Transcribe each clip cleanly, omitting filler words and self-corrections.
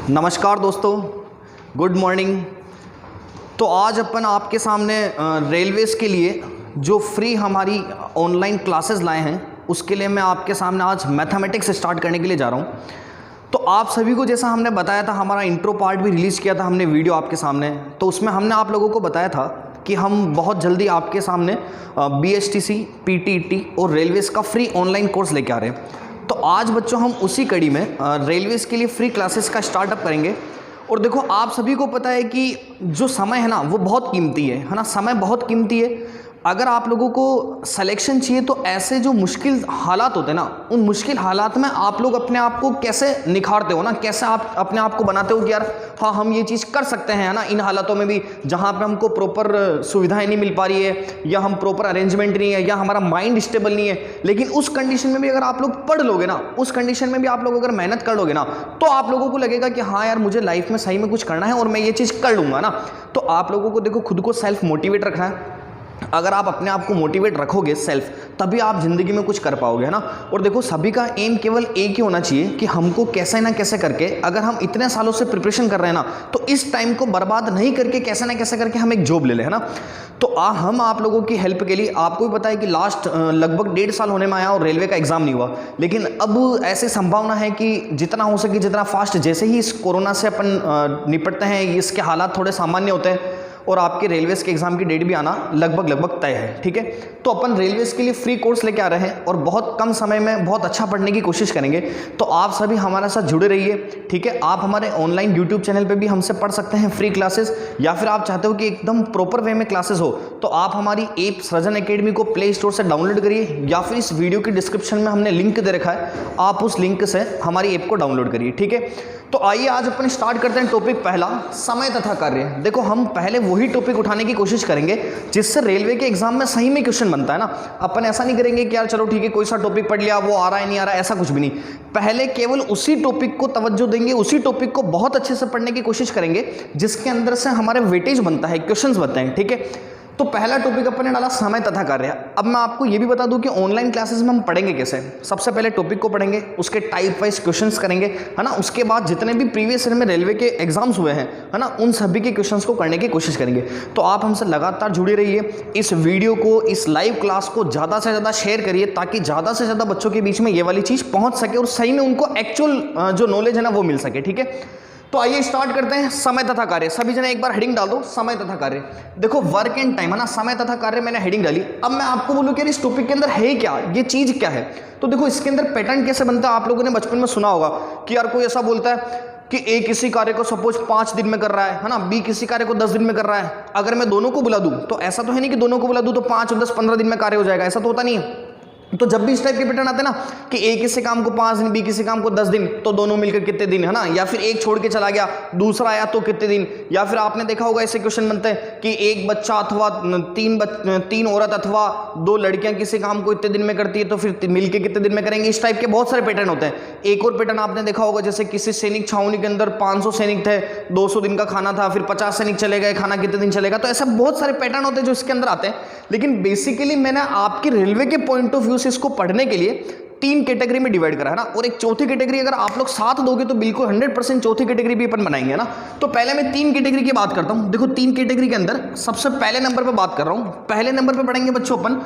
नमस्कार दोस्तों, good morning. तो आज अपन आपके सामने रेलवेज़ के लिए जो फ्री हमारी ऑनलाइन क्लासेस लाए हैं उसके लिए मैं आपके सामने आज मैथमेटिक्स स्टार्ट करने के लिए जा रहा हूँ। तो आप सभी को जैसा हमने बताया था, हमारा इंट्रो पार्ट भी रिलीज़ किया था हमने वीडियो आपके सामने, तो उसमें हमने आप लोगों को बताया था कि हम बहुत जल्दी आपके सामने BSTC, PTET और रेलवेज़ का फ्री ऑनलाइन कोर्स लेके आ रहे हैं। तो आज बच्चों हम उसी कड़ी में रेलवेज़ के लिए फ्री क्लासेस का स्टार्टअप करेंगे। और देखो, आप सभी को पता है कि जो समय है ना वो बहुत कीमती है ना, समय बहुत कीमती है। अगर आप लोगों को सिलेक्शन चाहिए तो ऐसे जो मुश्किल हालात होते हैं ना, उन मुश्किल हालात में आप लोग अपने आप को कैसे निखारते हो ना, कैसे आप अपने आप को बनाते हो कि यार हाँ हम ये चीज़ कर सकते हैं ना, इन हालातों में भी जहाँ पे हमको प्रॉपर सुविधाएं नहीं मिल पा रही है या हम प्रॉपर अरेंजमेंट नहीं है या हमारा माइंड स्टेबल नहीं है, लेकिन उस कंडीशन में भी अगर आप लोग पढ़ लोगे ना, उस कंडीशन में भी आप लोग अगर मेहनत कर लोगे ना, तो आप लोगों को लगेगा कि हाँ यार मुझे लाइफ में सही में कुछ करना है और मैं ये चीज़ कर लूँगा ना। तो आप लोगों को देखो खुद को सेल्फ मोटिवेट रखना है। अगर आप अपने आप को मोटिवेट रखोगे सेल्फ, तभी आप जिंदगी में कुछ कर पाओगे, है ना। और देखो, सभी का एम केवल एक ही होना चाहिए कि हमको कैसे ना कैसे करके, अगर हम इतने सालों से प्रिपरेशन कर रहे हैं ना, तो इस टाइम को बर्बाद नहीं करके कैसे ना कैसे करके हम एक जॉब ले लें, है ना। तो हम आप लोगों की हेल्प के लिए, आपको भी पता है कि लास्ट लगभग 1.5 साल होने में आया और रेलवे का एग्जाम नहीं हुआ, लेकिन अब ऐसी संभावना है कि जितना हो सके जितना फास्ट, जैसे ही इस कोरोना से अपन निपटते हैं, इसके हालात थोड़े सामान्य होते हैं और आपके रेलवेज़ के एग्जाम की डेट भी आना लगभग तय है, ठीक है। तो अपन रेलवेज़ के लिए फ्री कोर्स लेके आ रहे हैं और बहुत कम समय में बहुत अच्छा पढ़ने की कोशिश करेंगे। तो आप सभी हमारे साथ जुड़े रहिए, ठीक है। आप हमारे ऑनलाइन यूट्यूब चैनल पे भी हमसे पढ़ सकते हैं फ्री क्लासेस, या फिर आप चाहते हो कि एकदम प्रॉपर वे में क्लासेस हो तो आप हमारी ऐप सृजन एकेडमी को प्ले स्टोर से डाउनलोड करिए, या फिर इस वीडियो की डिस्क्रिप्शन में हमने लिंक दे रखा है, आप उस लिंक से हमारी ऐप को डाउनलोड करिए, ठीक है। तो आइए आज अपन स्टार्ट करते हैं टॉपिक पहला, समय तथा कार्य। देखो, हम पहले वही टॉपिक उठाने की कोशिश करेंगे जिससे रेलवे के एग्जाम में सही में क्वेश्चन बनता है ना। अपन ऐसा नहीं करेंगे कि यार चलो ठीक है कोई सा टॉपिक पढ़ लिया, वो आ रहा है नहीं आ रहा है, ऐसा कुछ भी नहीं। पहले केवल उसी टॉपिक को तवज्जो देंगे, उसी टॉपिक को बहुत अच्छे से पढ़ने की कोशिश करेंगे जिसके अंदर से हमारे वेटेज बनता है, क्वेश्चन बनते हैं, ठीक है। तो पहला टॉपिक अपन ने डाला समय तथा कार्य। अब मैं आपको ये भी बता दूं कि ऑनलाइन क्लासेस में हम पढ़ेंगे कैसे। सबसे पहले टॉपिक को पढ़ेंगे, उसके टाइप वाइज क्वेश्चंस करेंगे, है ना। उसके बाद जितने भी प्रीवियस ईयर में रेलवे के एग्जाम्स हुए हैं, है ना, उन सभी के क्वेश्चंस को करने की कोशिश करेंगे। तो आप हमसे लगातार जुड़े रहिए, इस वीडियो को, इस लाइव क्लास को ज़्यादा से ज़्यादा शेयर करिए ताकि ज़्यादा से ज़्यादा बच्चों के बीच में ये वाली चीज़ पहुँच सके और सही में उनको एक्चुअल जो नॉलेज है ना वो मिल सके, ठीक है। तो आइए स्टार्ट करते हैं, समय तथा कार्य। सभी जने एक बार हेडिंग डाल दो, समय तथा कार्य। देखो, वर्क एंड टाइम, है ना, समय तथा कार्य मैंने हेडिंग डाली। अब मैं आपको बोलूं कि इस टॉपिक के अंदर है क्या, ये चीज क्या है। तो देखो, इसके अंदर पैटर्न कैसे बनता है, आप लोगों ने बचपन में सुना होगा कि यार कोई ऐसा बोलता है कि ए किसी कार्य को सपोज 5 दिन में कर रहा है ना, बी किसी कार्य को 10 दिन में कर रहा है। अगर मैं दोनों को बुला दूं तो ऐसा तो है नहीं कि दोनों को बुला दूं तो 5, 10, 15 दिन में कार्य हो जाएगा, ऐसा तो होता नहीं है। तो जब भी इस टाइप के पैटर्न आते हैं ना कि ए किसी काम को 5 दिन, बी किसी काम को 10 दिन, तो दोनों मिलकर कितने दिन, है ना। या फिर एक छोड़ के चला गया, दूसरा आया तो कितने दिन। या फिर आपने देखा होगा ऐसे क्वेश्चन बनते हैं कि एक बच्चा अथवा 3 औरत अथवा 2 लड़कियां किसी काम को इतने दिन में करती है तो फिर मिलके कितने दिन में करेंगे। इस टाइप के बहुत सारे पैटर्न होते हैं। एक और पैटर्न आपने देखा होगा, जैसे किसी सैनिक छावनी के अंदर 500 सैनिक थे, 200 दिन का खाना था, फिर 50 सैनिक चले गए, खाना कितने दिन चलेगा। तो ऐसे बहुत सारे पैटर्न होते हैं जो इसके अंदर आते हैं। लेकिन बेसिकली मैंने आपकी रेलवे के पॉइंट ऑफ व्यू से इसको पढ़ने के लिए 3 कैटेगरी में डिवाइड करा है ना, और एक चौथी कैटेगरी अगर आप लोग साथ दोगे तो बिल्कुल 100% चौथी कैटेगरी भी अपन बनाएंगे ना। तो पहले मैं 3 कैटेगरी की बात करता हूं। देखो, 3 कैटेगरी के अंदर सबसे पहले नंबर पे बात कर रहा हूं। पहले नंबर पे पढ़ेंगे बच्चों अपन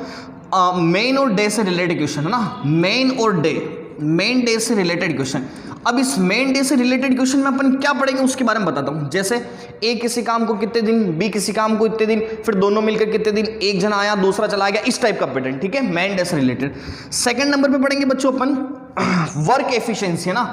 मेन और डे से रिलेटेड क्वेश्चन, है ना, मेन और डे, मेन डे से रिलेटेड क्वेश्चन। अब इस मेन डे से रिलेटेड क्वेश्चन में अपन क्या पढ़ेंगे उसके बारे में बताता हूं। जैसे ए किसी काम को कितने दिन, बी किसी काम को इतने दिन, फिर दोनों मिलकर कितने दिन, एक जन आया दूसरा चला गया, इस टाइप का पैटर्न, ठीक है, मेन डे से रिलेटेड। सेकंड नंबर पे पढ़ेंगे बच्चों अपन वर्क एफिशिएंसी, है ना,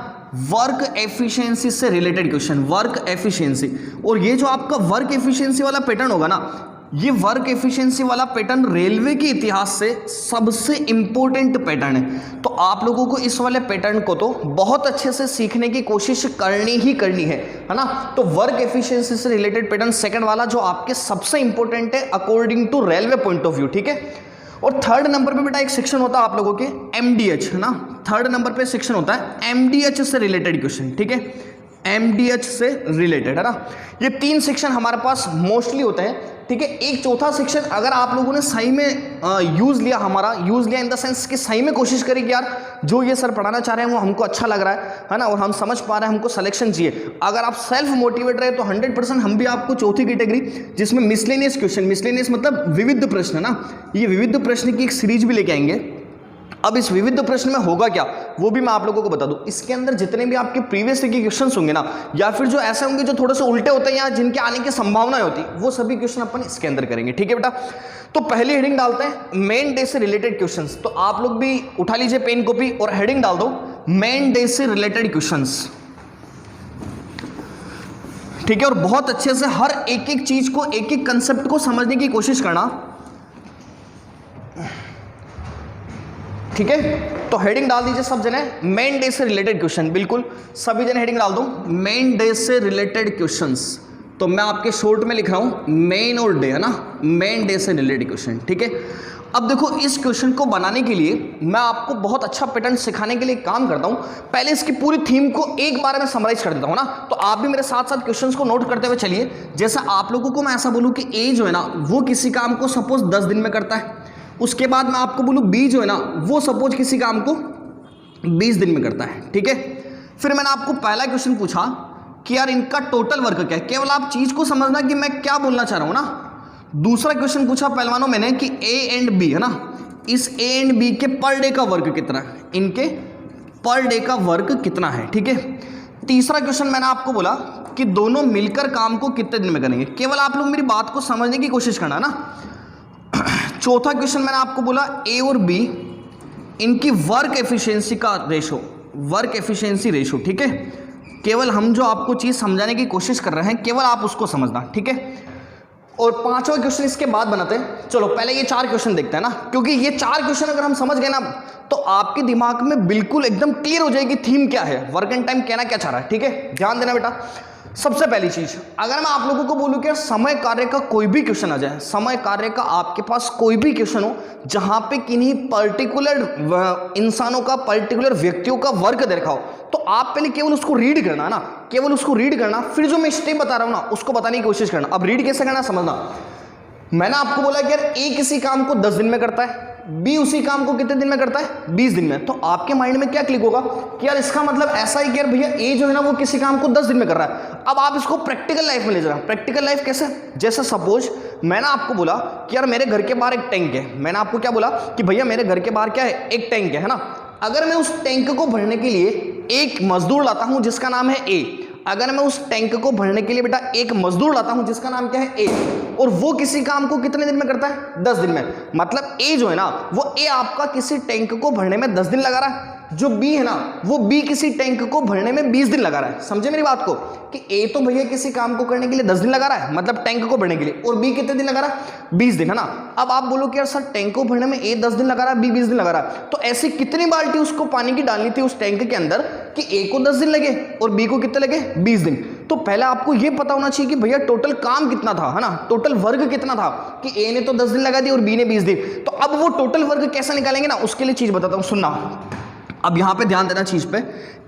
वर्क एफिशिएंसी से रिलेटेड क्वेश्चन, वर्क एफिशिएंसी। और ये जो आपका वर्क एफिशिएंसी वाला पैटर्न होगा ना, ये वर्क एफिशिएंसी वाला पैटर्न रेलवे के इतिहास से सबसे इंपॉर्टेंट पैटर्न है। तो आप लोगों को इस वाले पैटर्न को तो बहुत अच्छे से सीखने की कोशिश करनी ही करनी है ना। तो वर्क एफिशिएंसी से रिलेटेड पैटर्न सेकंड वाला जो आपके सबसे इंपॉर्टेंट है according to railway point of view, ठीक है। और थर्ड नंबर पे बेटा एक सेक्शन होता है आप लोगों के MDH, है ना। थर्ड नंबर पे सेक्शन होता है MDH से रिलेटेड क्वेश्चन, ठीक है, MDH से रिलेटेड, है ना। ये 3 सेक्शन हमारे पास मोस्टली होते हैं ठीक है। एक चौथा सेक्शन अगर आप लोगों ने सही में यूज़ लिया, हमारा यूज़ लिया इन द सेंस कि सही में कोशिश करी कि यार जो ये सर पढ़ाना चाह रहे हैं वो हमको अच्छा लग रहा है ना, और हम समझ पा रहे हैं, हमको सिलेक्शन चाहिए। अगर आप सेल्फ मोटिवेट रहे तो 100% हम भी आपको चौथी कैटेगरी जिसमें मिसलेनियस क्वेश्चन, मिसलेनियस मतलब विविध प्रश्न है ना, ये विविध प्रश्न की एक सीरीज भी लेके आएंगे। अब इस विविध प्रश्न में होगा क्या वो भी मैं आप लोगों को बता दूं। इसके अंदर जितने भी आपके प्रीवियस के क्वेश्चंस होंगे ना, या फिर जो ऐसे होंगे जो थोड़े से उल्टे होते हैं या जिनके आने की संभावना होती, वो सभी क्वेश्चन अपन इसके अंदर करेंगे, ठीक है बेटा। तो पहली हेडिंग डालते हैं मेन डे से रिलेटेड क्वेश्चंस। तो आप लोग भी उठा लीजिए पेन कॉपी और हेडिंग डाल दो मेन डे से रिलेटेड क्वेश्चंस, ठीक है। और बहुत अच्छे से हर एक एक चीज को, एक एक कंसेप्ट को समझने की कोशिश करना, ठीक है। तो हेडिंग डाल दीजिए सब जने मेन डे से रिलेटेड क्वेश्चन, बिल्कुल सभी जने हेडिंग डाल दो मेन डे से रिलेटेड क्वेश्चंस। तो मैं आपके शॉर्ट में लिख रहा हूं मेन और डे, है ना, मेन डे से रिलेटेड क्वेश्चन, ठीक है। अब देखो इस क्वेश्चन को बनाने के लिए मैं आपको बहुत अच्छा पैटर्न सिखाने के लिए काम करता हूं। पहले इसकी पूरी थीम को एक बार में समराइज कर देता हूं ना, तो आप भी मेरे साथ साथ क्वेश्चंस को नोट करते हुए चलिए। जैसा आप लोगों को मैं ऐसा बोलूं कि ए जो है ना वो किसी काम को सपोज 10 दिन में करता है, उसके बाद मैं आपको बोलूं बी जो है ना वो सपोज किसी काम को 20 दिन में करता है, ठीक है। फिर मैंने आपको पहला क्वेश्चन पूछा कि यार इनका टोटल वर्क क्या है, केवल आप चीज को समझना कि मैं क्या बोलना चाह रहा हूं ना। दूसरा क्वेश्चन पूछा पहलवानों मैंने कि ए एंड बी, है ना, इस ए एंड बी के पर डे का वर्क कितना है, इनके पर डे का वर्क कितना है, ठीक है। तीसरा क्वेश्चन मैंने आपको बोला कि दोनों मिलकर काम को कितने दिन में करेंगे, केवल आप लोग मेरी बात को समझने की कोशिश करना ना। चौथा क्वेश्चन मैंने आपको बोला ए और बी इनकी वर्क एफिशिएंसी का रेशो, वर्क एफिशिएंसी रेशो, ठीक है। केवल हम जो आपको चीज समझाने की कोशिश कर रहे हैं केवल आप उसको समझना, ठीक है। और पांचवा क्वेश्चन इसके बाद बनाते हैं। चलो पहले ये 4 क्वेश्चन देखते हैं ना, क्योंकि ये 4 क्वेश्चन अगर हम समझ गए ना तो आपके दिमाग में बिल्कुल एकदम क्लियर हो जाएगी थीम क्या है, वर्क एंड टाइम कहना क्या चाह रहा है, ठीक है। ध्यान देना बेटा। सबसे पहली चीज, अगर मैं आप लोगों को बोलूं कि समय कार्य का कोई भी क्वेश्चन आ जाए, समय कार्य का आपके पास कोई भी क्वेश्चन हो जहां पे किन्हीं पर्टिकुलर इंसानों का, पर्टिकुलर व्यक्तियों का वर्क देखा हो, तो आप पहले केवल उसको रीड करना ना, केवल उसको रीड करना, फिर जो मैं स्टेप बता रहा हूं ना उसको बताने की कोशिश करना। अब रीड कैसे करना समझना। मैंने आपको बोला कि यार ए किसी काम को 10 दिन में करता है, बी उसी काम को कितने दिन में करता है, 20 दिन में। तो आपके माइंड में क्या क्लिक होगा कि यार इसका मतलब ऐसा ही कि यार भैया ए जो है ना वो किसी काम को 10 दिन में कर रहा है। अब आप इसको प्रैक्टिकल लाइफ में ले जाना। प्रैक्टिकल लाइफ कैसे, जैसे सपोज मैंने आपको बोला कि यार मेरे घर के बाहर एक टैंक है। मैंने आपको क्या बोला कि भैया मेरे घर के बाहर क्या है, एक टैंक है ना। अगर मैं उस टैंक को भरने के लिए एक मजदूर लाता हूं जिसका नाम है ए, अगर मैं उस टैंक को भरने के लिए बेटा एक मजदूर लाता हूं जिसका नाम क्या है ए, और वो किसी काम को कितने दिन में करता है, 10 दिन में। मतलब ए जो है ना वो ए आपका किसी टैंक को भरने में 10 दिन लगा रहा है, जो बी है ना वो बी किसी टैंक को भरने में 20 दिन लगा रहा है। समझे मेरी बात को कि ए तो भैया किसी काम को करने के लिए 10 दिन लगा रहा है, मतलब टैंक को भरने के लिए, और बी कितने दिन लगा रहा है, 20 दिन, है ना। अब आप बोलो कि यार सर टैंक को भरने में ए 10 दिन लगा रहा है, बी 20 दिन लगा रहा है, तो ऐसी कितनी बाल्टी उसको पानी की डालनी थी उस टैंक के अंदर कि ए को 10 दिन लगे और बी को कितने लगे, 20 दिन। तो पहले आपको यह पता होना चाहिए कि भैया टोटल काम कितना था, है ना, टोटल वर्क कितना था, कि ए ने तो 10 दिन लगा दी और बी ने 20 दिन। तो अब वो टोटल वर्क कैसे निकालेंगे ना, उसके लिए चीज बताता हूं, सुनना। अब यहां पे ध्यान देना चीज पे।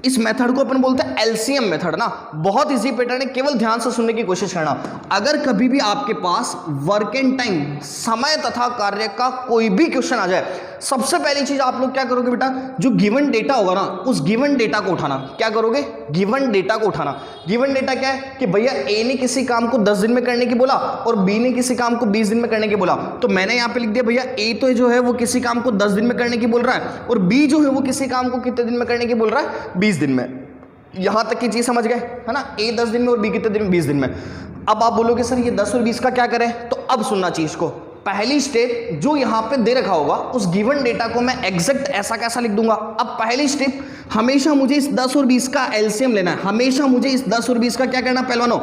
इस मेथड को अपन बोलते हैं एलसीएम मेथड ना। बहुत इजी पैटर्न है, केवल ध्यान से सुनने की कोशिश करना। अगर कभी भी आपके पास वर्क एंड टाइम, समय तथा कार्य का कोई भी क्वेश्चन आ जाए, सबसे पहली चीज आप लोग क्या करोगे बेटा, जो गिवन डेटा होगा ना उस गिवन डेटा को उठाना। क्या करोगे, गिवन डेटा को उठाना। गिवन डेटा क्या है कि भैया ए ने किसी काम को 10 दिन में करने की बोला और बी ने किसी काम को 20 दिन में करने की बोला। तो मैंने यहां पे लिख दिया भैया ए तो जो है वो किसी काम को 10 दिन में करने की बोल रहा है और बी जो है वो किसी काम को कितने दिन में करने की बोल रहा है, 20 दिन में। यहां तक की चीज समझ गए, है ना। ए 10 दिन में और बी कितने दिन में, 20 दिन में। अब आप बोलोगे सर ये 10 और 20 का क्या करें, तो अब सुनना चीज को। पहली स्टेप जो यहां पे दे रखा होगा उस गिवन डेटा को मैं एग्जैक्ट ऐसा कैसा लिख दूंगा। अब पहली स्टेप, हमेशा मुझे इस 10 और 20 का एलसीएम लेना है। हमेशा मुझे इस 10 और 20 का क्या करना है पहलवानों,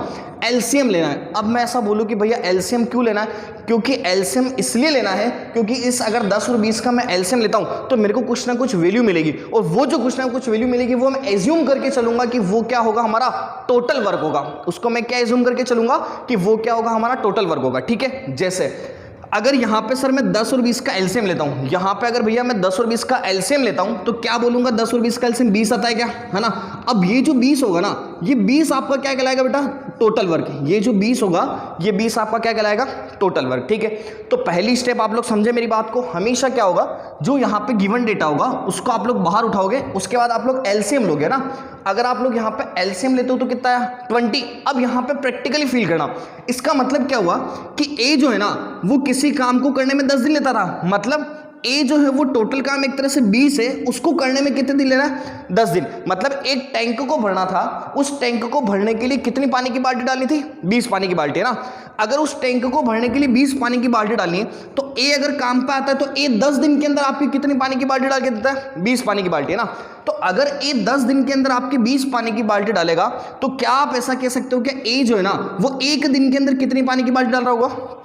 एलसीएम लेना है। अब मैं ऐसा बोलूं कि भैया एलसीएम क्यों लेना है, क्योंकि एलसीएम इसलिए लेना है क्योंकि इस अगर 10 और 20 का मैं एलसीएम लेता हूं तो मेरे को कुछ ना कुछ वैल्यू मिलेगी, और वो जो कुछ ना कुछ वैल्यू मिलेगी वो मैं एज्यूम करके चलूंगा कि वो क्या होगा, हमारा टोटल वर्क होगा। उसको मैं क्या एज्यूम करके चलूंगा कि वो क्या होगा, हमारा टोटल वर्क होगा, ठीक है। जैसे अगर यहां पे सर मैं 10 और 20 का एलसीएम लेता हूं, यहां पे अगर भैया मैं 10 और 20 का एलसीएम लेता हूं तो क्या बोलूंगा, 10 और 20 का एलसीएम 20 आता है क्या, है ना। अब ये जो 20 होगा ना, ये 20 आपका क्या कहलाएगा बेटा, टोटल वर्क। ये जो 20 होगा, ये 20 आपका क्या कहलाएगा, टोटल वर्क। ठीक है, तो पहली स्टेप आप लोग समझे मेरी बात को, हमेशा क्या होगा, जो यहाँ पे गिवन डेटा होगा उसको आप लोग बाहर उठाओगे, उसके बाद आप लोग एलसीएम लोगे ना। अगर आप लोग यहाँ पे एलसीएम लेते हो तो कितना है, 20। अब यहाँ पे प्रैक्टिकली फील करना, इसका मतलब क्या हुआ कि ए जो है ना वो किसी काम को करने में 10 दिन लेता था, मतलब ए जो है वो टोटल काम एक तरह से 20 है, उसको करने में कितने दिन ले रहा है, 10 दिन। मतलब एक टैंक को भरना था, उस टैंक को भरने के लिए कितनी पानी की बाल्टी डालनी थी, 20 पानी की बाल्टी है ना। अगर उस टैंक को भरने के लिए 20 पानी की बाल्टी डालनी है तो ए अगर काम पे आता है तो ए 10 दिन के अंदर आपकी कितनी पानी की बाल्टी डाल के देता है, 20 पानी की बाल्टी है ना। तो अगर ए 10 दिन के अंदर आपकी 20 पानी की बाल्टी डालेगा तो क्या आप ऐसा कह सकते हो कि ए जो है ना वो एक दिन के अंदर कितनी पानी की बाल्टी डाल रहा होगा,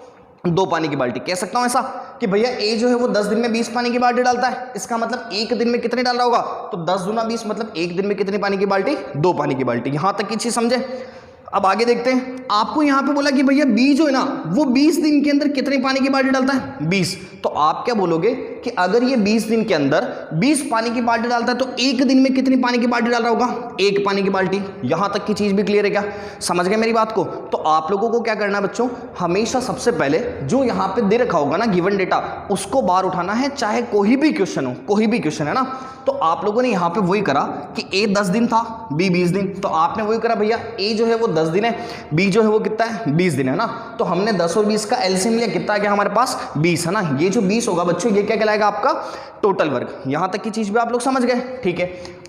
2 पानी की बाल्टी। कह सकता हूं ऐसा कि भैया ए जो है वो 10 दिन में 20 पानी की बाल्टी डालता है, इसका मतलब एक दिन में कितने डाल रहा होगा, तो 10 दूना 20, मतलब एक दिन में कितनी पानी की बाल्टी, 2 पानी की बाल्टी। यहां तक की चीज समझे। अब आगे देखते हैं, आपको यहां पे बोला कि भैया बी जो है ना वो 20 दिन के अंदर कितने पानी की बाल्टी डालता है, 20। तो आप क्या बोलोगे कि अगर ये 20 दिन के अंदर 20 पानी की बाल्टी डालता है तो एक दिन में कितनी पानी की बाल्टी डाल रहा होगा, 1 पानी की बाल्टी। यहां तक की चीज भी क्लियर है क्या, समझ गए मेरी बात को। तो आप लोगों को क्या करना है बच्चों, हमेशा सबसे पहले जो यहां पे दे रखा होगा ना गिवन डेटा, उसको बाहर उठाना है, चाहे कोई भी क्वेश्चन हो, कोई भी क्वेश्चन है ना। तो आप लोगों ने यहां पे वही करा कि ए 10 दिन था, बी 20 दिन, तो आपने वही करा भैया ए जो है वो 10 दिन है, बी जो है वो कितना है, 20 दिन है ना। तो हमने 10 और 20 का एलसीएम लिया, कितना आ गया हमारे पास, 20 है ना। ये जो 20 होगा बच्चों ये क्या कहलाएगा, आपका टोटल वर्क। यहां तक की चीज भी आप लोग समझ गए, ठीक है।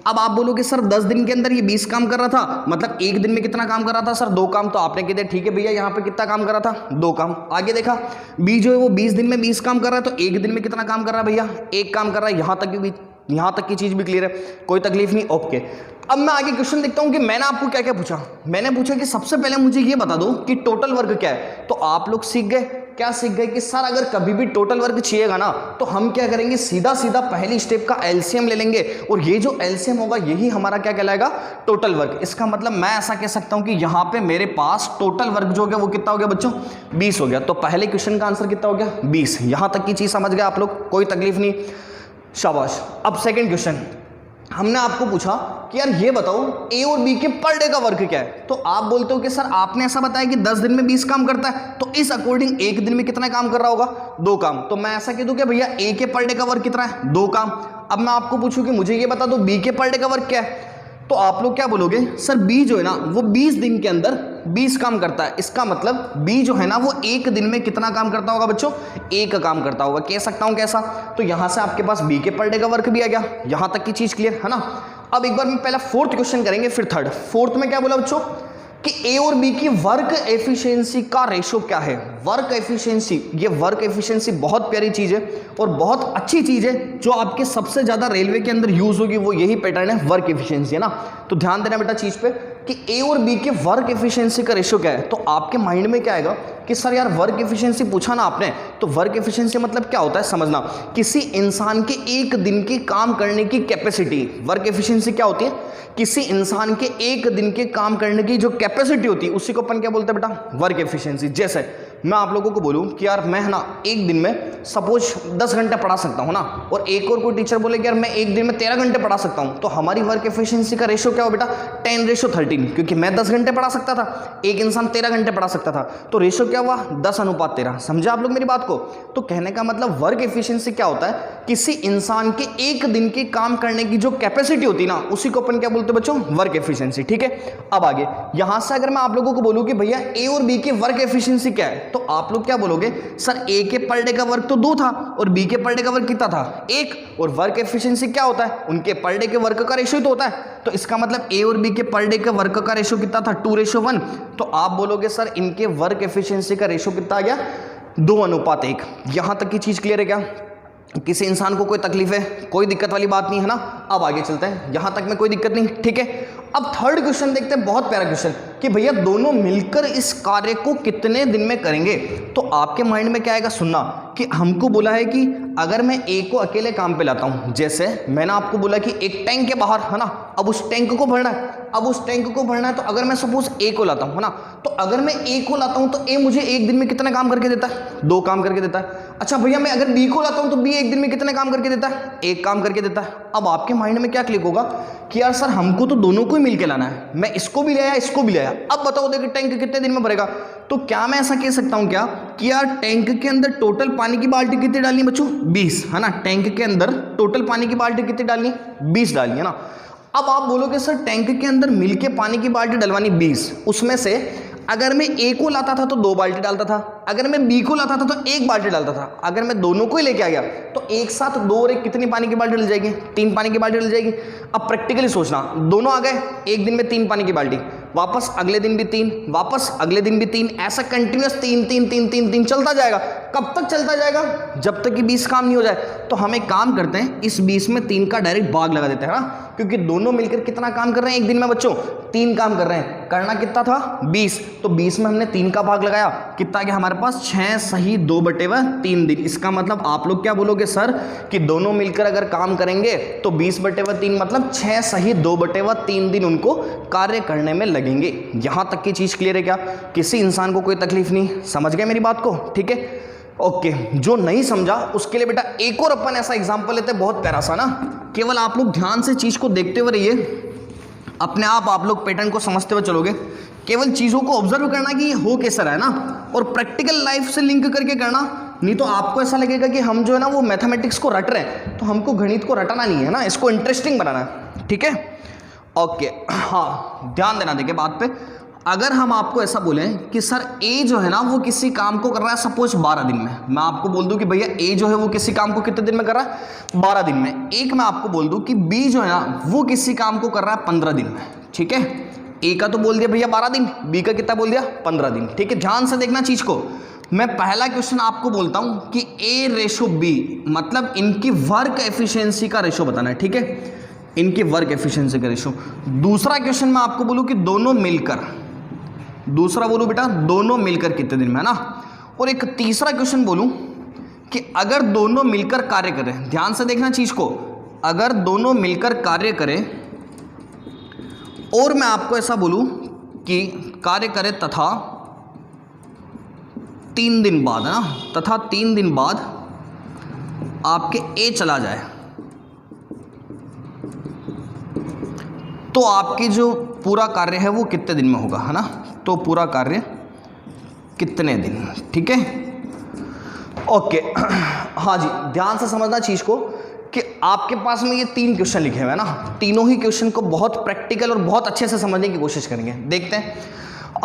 अब आप बोलोगे सर 10 दिन के अंदर ये 20 काम कर रहा था, मतलब एक दिन में कितना काम कर रहा था, सर 2 काम। तो आपने कह दिया ठीक है भैया यहाँ पे कितना काम कर रहा था, 2 काम। आगे देखा बी जो है वो 20 दिन में 20 काम कर रहा है, तो एक दिन में कितना काम कर रहा है भैया, 1 काम कर रहा है। यहां तक की चीज भी क्लियर है, कोई तकलीफ नहीं, ओके। अब मैं आगे क्वेश्चन देखता हूं कि मैंने आपको क्या क्या पूछा। मैंने पूछा कि सबसे पहले मुझे ये बता दो कि टोटल वर्क क्या है। तो आप लोग सीख गए, क्या सीख गए कि सर अगर कभी भी टोटल वर्क चाहिएगा ना तो हम क्या करेंगे, सीधा सीधा पहली स्टेप का एलसीएम ले लेंगे, और ये जो एलसीएम होगा यही हमारा क्या कहलाएगा, टोटल वर्क। इसका मतलब मैं ऐसा कह सकता हूं कि यहां पे मेरे पास टोटल वर्क जो हो गया वो कितना हो गया बच्चों, 20 हो गया। तो पहले क्वेश्चन का आंसर कितना हो गया, 20। यहां तक की चीज समझ गए आप लोग, कोई तकलीफ नहीं, शाबाश। अब सेकंड क्वेश्चन, हमने आपको पूछा कि यार ये बताओ ए और बी के पर डे का वर्क क्या है। तो आप बोलते हो कि सर आपने ऐसा बताया कि 10 दिन में 20 काम करता है, तो इस अकॉर्डिंग एक दिन में कितना काम कर रहा होगा, 2 काम। तो मैं ऐसा कह दूं कि भैया ए के पर डे का वर्क कितना है, 2 काम। अब मैं आपको पूछूं कि मुझे ये बता दो बी के पर डे का वर्क क्या है, तो आप लोग क्या बोलोगे, सर बी जो है ना वो 20 दिन के अंदर 20 काम करता है। इसका मतलब बी जो है ना वो एक दिन में कितना काम करता होगा बच्चों, 1 काम करता होगा। कह सकता हूं कैसा, तो यहां से आपके पास बी के पर डे का वर्क भी आ गया। यहां तक की चीज क्लियर है ना। अब एक बार मैं पहला 4th क्वेश्चन करेंगे, फिर 3rd। 4th में क्या बोला बच्चों कि ए और बी की वर्क एफिशिएंसी का रेशो क्या है। वर्क एफिशिएंसी, ये वर्क एफिशिएंसी बहुत प्यारी चीज है और बहुत अच्छी चीज है, जो आपके सबसे ज्यादा रेलवे के अंदर यूज होगी, वो यही पैटर्न है, वर्क एफिशिएंसी है ना। तो ध्यान देना बेटा चीज पे कि ए और बी के वर्क एफिशिएंसी का रेशो क्या है। तो आपके माइंड में क्या आएगा कि सर यार वर्क एफिशिएंसी पूछा ना आपने, तो वर्क एफिशिएंसी मतलब क्या होता है समझना, किसी इंसान के एक दिन के काम करने की कैपेसिटी। वर्क एफिशिएंसी क्या होती है, किसी इंसान के एक दिन के काम करने की जो कैपेसिटी होती है उसी को अपन क्या बोलते हैं बेटा, वर्क एफिशिएंसी। जैसे मैं आप लोगों को बोलूं कि यार मैं है ना एक दिन में सपोज 10 घंटे पढ़ा सकता हूं ना, और एक और कोई टीचर बोले कि यार मैं एक दिन में 13 घंटे पढ़ा सकता हूं, तो हमारी वर्क एफिशिएंसी का रेशो क्या हो बेटा, 10:13। क्योंकि मैं 10 घंटे पढ़ा सकता था, एक इंसान 13 घंटे पढ़ा सकता था, तो रेशो क्या हुआ, 10:13। समझे आप लोग मेरी बात को। तो कहने का मतलब वर्क एफिशिएंसी क्या होता है, किसी इंसान के एक दिन के काम करने की जो कैपेसिटी होती है ना, उसी को अपन क्या बोलते हैं बच्चों, वर्क एफिशिएंसी। ठीक है। अब आगे यहां से अगर मैं आप लोगों को बोलूं कि भैया ए और बी की वर्क एफिशिएंसी क्या है, तो आप लोग क्या बोलोगे, सर ए के पर डे का वर्क तो 2 था और बी के पर डे का वर्क कितना था, 1। और वर्क एफिशिएंसी क्या होता है, उनके पर डे के वर्क का रेशियो तो होता है। तो इसका मतलब ए और बी के पर डे के वर्क का रेशियो कितना था, 2:1। तो आप बोलोगे सर इनके वर्क एफिशिएंसी का रेशियो कितना आ गया, 2:1। यहां तक की चीज क्लियर है क्या, किसी इंसान को कोई तकलीफ है, कोई दिक्कत वाली बात नहीं है ना। अब आगे चलते हैं, यहां तक में कोई दिक्कत नहीं, ठीक है। अब 3rd क्वेश्चन देखते हैं, बहुत प्यारा क्वेश्चन, कि भैया दोनों मिलकर इस कार्य को कितने दिन में करेंगे। तो आपके माइंड में क्या आएगा, सुनना कि हमको बोला है कि अगर मैं ए को अकेले काम पे लाता हूं, जैसे मैंने आपको बोला कि एक टैंक के बाहर है ना, अब उस टैंक को भरना है, तो अगर मैं सपोज ए को लाता हूं है ना, तो अगर मैं ए को लाता हूं तो ए मुझे एक दिन में कितना काम करके देता है, 2 काम करके देता है। अच्छा भैया मैं अगर बी को लाता हूं तो बी एक दिन में कितने काम करके देता है, 1 काम करके देता है। अब आपके माइंड में क्या क्लिक होगा कि यार सर हमको तो दोनों को ही मिलके लाना है, मैं इसको भी लाया इसको भी लाया, अब बताओ देखिए टैंक कितने दिन में भरेगा। तो क्या मैं ऐसा कह सकता हूं क्या कि यार टैंक के अंदर टोटल पानी की बाल्टी कितनी डालनी है बच्चों, 20, है ना। टैंक के अंदर टोटल पानी की बाल्टी कितनी डालनी है, 20 डालनी है ना। अब आप बोलोगे सर टैंक के अंदर मिलके पानी की बाल्टी डलवानी 20, उसमें से अगर मैं ए को लाता था तो 2 बाल्टी डालता था, अगर मैं बी को लाता था तो 1 बाल्टी डालता था, अगर मैं दोनों को ही लेके आ गया तो एक साथ 2 और 1 कितनी पानी की बाल्टी डल जाएगी, 3 पानी की बाल्टी डल जाएगी। अब प्रैक्टिकली सोचना, दोनों आ गए, एक दिन में 3 पानी की बाल्टी, वापस अगले दिन भी 3, वापस अगले दिन भी 3, ऐसा कंटिन्यूस 3 3 3 3 3 चलता जाएगा। कब तक चलता जाएगा, जब तक कि 20 काम नहीं हो जाए। तो हम एक काम करते हैं, इस 20 में 3 का डायरेक्ट भाग लगा देते हैं ना, क्योंकि दोनों मिलकर कितना काम कर रहे हैं एक दिन में बच्चों, 3 काम कर रहे हैं। करना कितना था 20, तो 20 में हमने 3 का भाग लगाया, कितना गया हमारे पास 6 सही 2/3 दिन। इसका मतलब आप लोग क्या बोलोगे सर कि दोनों मिलकर अगर काम करेंगे तो 20/3 मतलब 6 सही 2/3 दिन उनको कार्य करने में लगेंगे। यहां तक की चीज क्लियर है क्या, किसी इंसान को कोई तकलीफ नहीं, समझ गए मेरी बात को, ठीक है ओके। जो नहीं समझा उसके लिए बेटा एक और अपन ऐसा एग्जांपल लेते हैं, बहुत प्यारा सा ना, केवल आप लोग ध्यान से चीज को देखते हुए रहिए, अपने आप लोग पैटर्न को समझते हुए चलोगे। केवल चीजों को ऑब्जर्व करना कि ये हो कैसा है ना, और प्रैक्टिकल लाइफ से लिंक करके करना, नहीं तो आपको ऐसा लगेगा कि हम जो है ना वो मैथमेटिक्स को रट रहे हैं, तो हमको गणित को रटना नहीं है ना, इसको इंटरेस्टिंग बनाना है, ठीक है ओके। हाँ ध्यान देना देखिए बात पे, अगर हम आपको ऐसा बोलें कि सर ए जो है ना वो किसी काम को कर रहा है सपोज 12 दिन में, मैं आपको बोल दूं कि भैया ए जो है वो किसी काम को कितने दिन में कर रहा है 12 दिन में। एक मैं आपको बोल दूं कि बी जो है ना वो किसी काम को कर रहा है 15 दिन में, ठीक है। ए का तो बोल दिया भैया 12 दिन, बी का कितना बोल दिया 15 दिन, ठीक है। ध्यान से देखना चीज को, मैं पहला क्वेश्चन आपको बोलता हूं कि ए रेशो बी मतलब इनकी वर्क एफिशिएंसी का रेशो बताना है, ठीक है, इनकी वर्क एफिशिएंसी का रेशो। दूसरा क्वेश्चन मैं आपको बोलूं कि दोनों मिलकर, दूसरा बोलूं बेटा दोनों मिलकर कितने दिन में, है ना। और एक तीसरा क्वेश्चन बोलूं कि अगर दोनों मिलकर कार्य करें, ध्यान से देखना चीज को, अगर दोनों मिलकर कार्य करें और मैं आपको ऐसा बोलूं कि कार्य करें तथा 3 दिन बाद, है ना, तथा 3 दिन बाद आपके ए चला जाए, तो आपकी जो पूरा कार्य है वो कितने दिन में होगा, है ना। तो पूरा कार्य कितने दिन, ठीक है ओके। हाँ जी ध्यान से समझना चीज को कि आपके पास में ये 3 क्वेश्चन लिखे हुए हैं ना, तीनों ही क्वेश्चन को बहुत प्रैक्टिकल और बहुत अच्छे से समझने की कोशिश करेंगे। देखते हैं,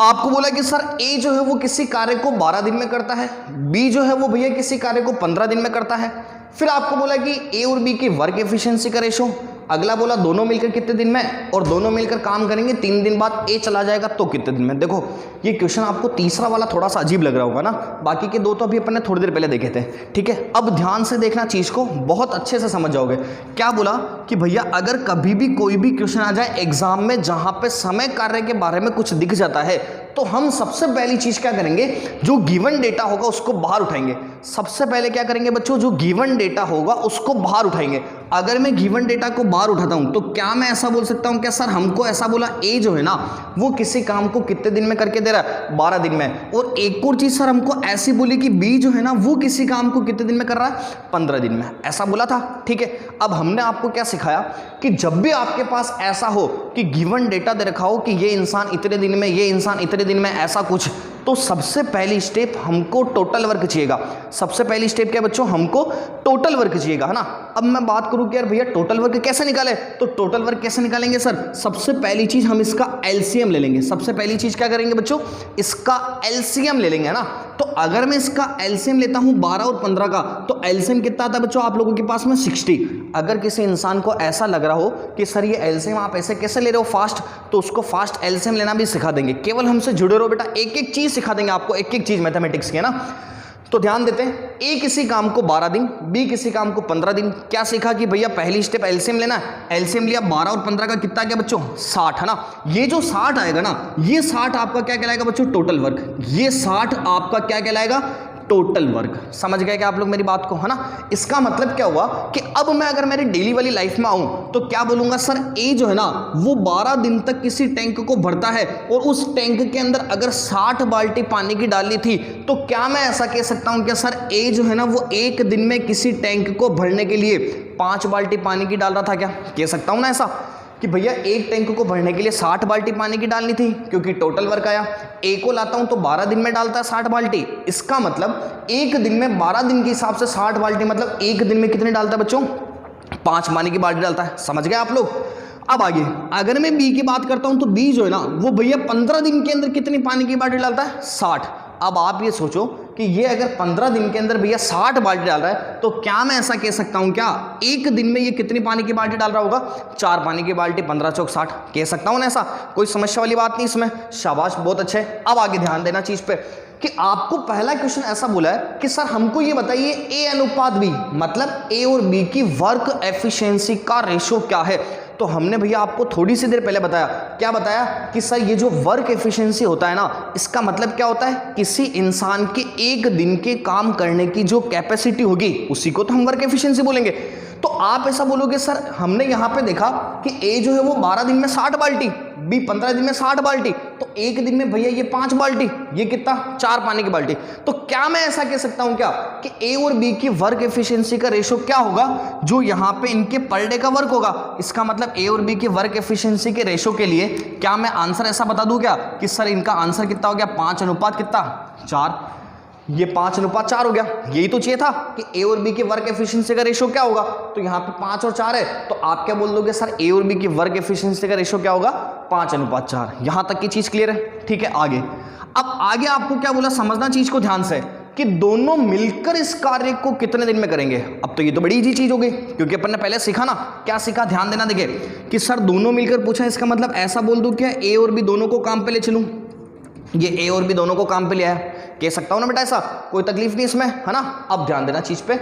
आपको बोला कि सर ए जो है वो किसी कार्य को 12 दिन में करता है, बी जो है वो भैया किसी कार्य को 15 दिन में करता है। फिर आपको बोला कि ए और बी की वर्क एफिशिएंसी का रेशो, अगला बोला दोनों मिलकर कितने दिन में, और दोनों मिलकर काम करेंगे 3 दिन बाद ए चला जाएगा तो कितने दिन में। देखो ये क्वेश्चन आपको तीसरा वाला थोड़ा सा अजीब लग रहा होगा ना, बाकी के 2 तो अभी अपन ने थोड़ी देर पहले देखे थे, ठीक है। अब ध्यान से देखना चीज को, बहुत अच्छे से समझ जाओगे। क्या बोला कि भैया अगर कभी भी कोई भी क्वेश्चन आ जाए एग्जाम में जहां पे समय कार्य के बारे में कुछ दिख जाता है, तो हम सबसे पहली चीज क्या करेंगे, जो गिवन डेटा होगा उसको बाहर उठाएंगे। सबसे पहले क्या करेंगे बच्चों, जो गिवन डेटा होगा उसको बाहर उठाएंगे। अगर मैं गिवन डेटा को बाहर उठाता हूं तो क्या मैं ऐसा बोल सकता हूं क्या सर हमको ऐसा बोला ए जो है ना वो किसी काम को कितने दिन में करके दे रहा है 12 दिन में, और एक और चीज सर हमको ऐसी बोली कि बी जो है ना वो किसी काम को कितने दिन में कर रहा है 15 दिन में, ऐसा बोला था, ठीक है। अब हमने आपको क्या सिखाया कि जब भी आपके पास ऐसा हो कि गिवन डेटा दे रखा हो कि ये इंसान इतने दिन में, ये इंसान इतने दिन में, ऐसा कुछ, तो सबसे पहली स्टेप हमको टोटल वर्क चाहिएगा। सबसे पहली स्टेप क्या बच्चों, हमको टोटल वर्क चाहिएगा, है ना। अब मैं बात करूं कि यार भैया टोटल वर्क कैसे निकाले, तो टोटल वर्क कैसे निकालेंगे सर, सबसे पहली चीज हम इसका एलसीएम ले लेंगे। सबसे पहली चीज क्या करेंगे बच्चों, इसका एलसीएम ले लेंगे, है ना। तो अगर मैं इसका एलसीएम लेता हूं 12 और 15 का, तो एलसीएम कितना आता है बच्चों आप लोगों के पास में 60। अगर किसी इंसान को ऐसा लग रहा हो कि सर ये एलसीएम आप ऐसे कैसे ले रहे हो फास्ट, तो उसको फास्ट एलसीएम लेना भी सिखा देंगे। केवल हमसे जुड़े रहो बेटा, एक एक चीज सिखा देंगे आपको, एक एक चीज मैथमेटिक्स की, है ना। तो ध्यान देते हैं, ए किसी काम को 12 दिन, बी किसी काम को 15 दिन। क्या सीखा कि भैया पहली स्टेप एलसीएम लेना है, एलसीएम लिया 12 और 15 का कितना गया बच्चों 60, है ना। ये जो 60 आएगा ना, ये 60 आपका क्या कहलाएगा बच्चों, टोटल वर्क। ये 60 आपका क्या कहलाएगा, टोटल वर्क। समझ गए क्या आप लोग मेरी बात को, है ना। इसका मतलब क्या हुआ कि अब मैं अगर मेरी डेली वाली लाइफ में आऊं तो क्या बोलूंगा, सर ए जो है ना वो 12 दिन तक किसी टैंक को भरता है, और उस टैंक के अंदर अगर 60 बाल्टी पानी की डालनी थी, तो क्या मैं ऐसा कह सकता हूं क्या सर ए जो है ना वो एक दिन में किसी टैंक को भरने के लिए 5 बाल्टी पानी की डाल रहा था, क्या कह सकता हूं ना ऐसा। कि भैया एक टैंक को भरने के लिए 60 बाल्टी पानी की डालनी थी, क्योंकि टोटल वर्क आया। ए को लाता हूं तो 12 दिन में डालता है 60 बाल्टी। इसका मतलब एक दिन में 12 दिन के हिसाब से 60 बाल्टी, मतलब एक दिन में कितने डालता है बच्चों? 5 पानी की बाल्टी डालता है। समझ गए आप लोग? अब आगे अगर मैं बी की बात करता हूं तो बी जो है ना वो भैया 15 दिन के अंदर कितनी पानी की बाल्टी डालता है? 60। अब आप ये सोचो कि ये अगर 15 दिन के अंदर भैया 60 बाल्टी डाल रहा है तो क्या मैं ऐसा कह सकता हूं क्या एक दिन में ये कितनी पानी की बाल्टी डाल रहा होगा? 4 पानी की बाल्टी, 15 चौक 60 कह सकता हूं ना ऐसा? कोई समस्या वाली बात नहीं इसमें। शाबाश, बहुत अच्छे। अब आगे ध्यान देना चीज पे कि आपको पहला क्वेश्चन ऐसा बोला है कि सर हमको ये बताइए ए अनुपात बी, मतलब ए और बी की वर्क एफिशिएंसी का रेशो क्या है। तो हमने भैया आपको थोड़ी सी देर पहले बताया, क्या बताया कि सर ये जो वर्क एफिशिएंसी होता है ना, इसका मतलब क्या होता है? किसी इंसान के एक दिन के काम करने की जो कैपेसिटी होगी उसी को तो हम वर्क एफिशिएंसी बोलेंगे। तो आप ऐसा बोलोगे सर हमने यहां पे देखा कि ए जो है वो 12 दिन में 60 बाल्टी, बी 15 दिन में 60 बाल्टी, तो एक दिन में भैया ये 5 बाल्टी, ये कितना? 4 पानी की बाल्टी। तो क्या मैं ऐसा कह सकता हूं क्या कि ए और बी की वर्क एफिशिएंसी का रेशो क्या होगा? जो यहां पे इनके पर डे का वर्क होगा। इसका मतलब ए और बी की वर्क एफिशिएंसी के रेशो के लिए क्या मैं आंसर ऐसा बता दूं क्या कि सर इनका आंसर कितना हो गया? 5 अनुपात कितना? 4। ये 5 अनुपात 4 हो गया। यही तो चाहिए था कि ए और बी की वर्क एफिशिएंसी का रेशो क्या होगा। तो यहाँ पे 5 और 4 है, तो आप क्या बोल दोगे? सर ए और बी की वर्क एफिशिएंसी का रेशो क्या होगा? 5 अनुपात 4। यहां तक की चीज क्लियर है? ठीक है, आगे। अब आगे आपको क्या बोला, समझना चीज को ध्यान से, कि दोनों मिलकर इस कार्य को कितने दिन में करेंगे। अब तो ये तो बड़ी इजी चीज हो गई, क्योंकि अपन ने पहले सीखा ना। क्या सीखा? ध्यान देना। देखिए कि सर दोनों मिलकर पूछा, इसका मतलब ऐसा बोल दूं क्या ए और बी दोनों को काम पे ले चलूं? ये ए और बी दोनों को काम पे लिया है, कह सकता हूं ना बेटा ऐसा? कोई तकलीफ नहीं इसमें, है ना? अब ध्यान देना चीज पे।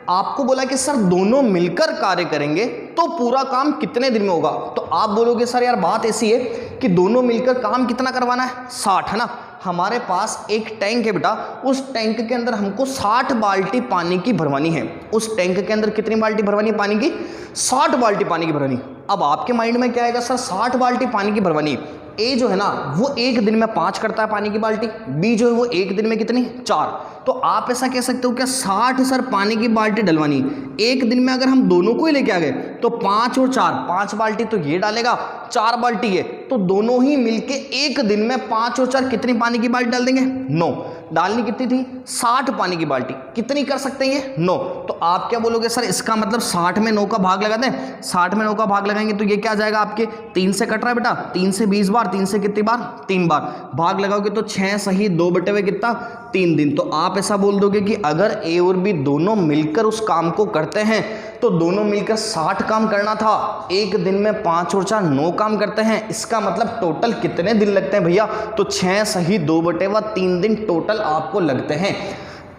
आपको बोला कि सर दोनों मिलकर कार्य करेंगे तो पूरा काम कितने दिन में होगा। तो आप बोलोगे सर यार बात ऐसी है कि दोनों मिलकर काम कितना करवाना है? 60, है ना? हमारे पास एक टैंक है बेटा, उस टैंक के अंदर हमको 60 बाल्टी पानी की भरवानी है। उस टैंक के अंदर कितनी बाल्टी भरवानी है पानी की? 60 बाल्टी पानी की भरवानी। अब आपके माइंड में क्या आएगा? सर 60 बाल्टी पानी की भरवानी। ए जो है ना वो एक दिन में 5 करता है पानी की बाल्टी, बी जो है वो एक दिन में कितनी? 4। तो आप ऐसा कह सकते हो क्या 60 सर पानी की बाल्टी डलवानी एक दिन में। अगर हम दोनों को ही लेके आ गए तो 5 और 4, 5 बाल्टी तो ये डालेगा, 4 बाल्टी ये, तो दोनों ही मिलके एक दिन में 5 और 4 कितनी पानी की बाल्टी डाल देंगे? 9। डालनी कितनी थी? 60 पानी की बाल्टी। कितनी कर सकते हैं ये? 9। तो आप क्या बोलोगे? सर इसका मतलब 60 में 9 का भाग लगा दें। 60 में 9 का भाग लगाएंगे तो ये क्या आ जाएगा आपके? 3 से कट रहा है बेटा, 3 से 20 बार, 3 से कितनी बार? 3 बार। भाग लगाओगे तो 6 सही 2 बटे हुए कितना? 3 दिन। तो आप ऐसा बोल दोगे कि अगर ए और बी दोनों मिलकर उस काम को करते हैं तो दोनों मिलकर 60 काम करना था, एक दिन में 5 और 4 9 काम करते हैं। इसका मतलब टोटल कितने दिन लगते हैं भैया? तो 6 सही 2 बटे 3 दिन टोटल आपको लगते हैं।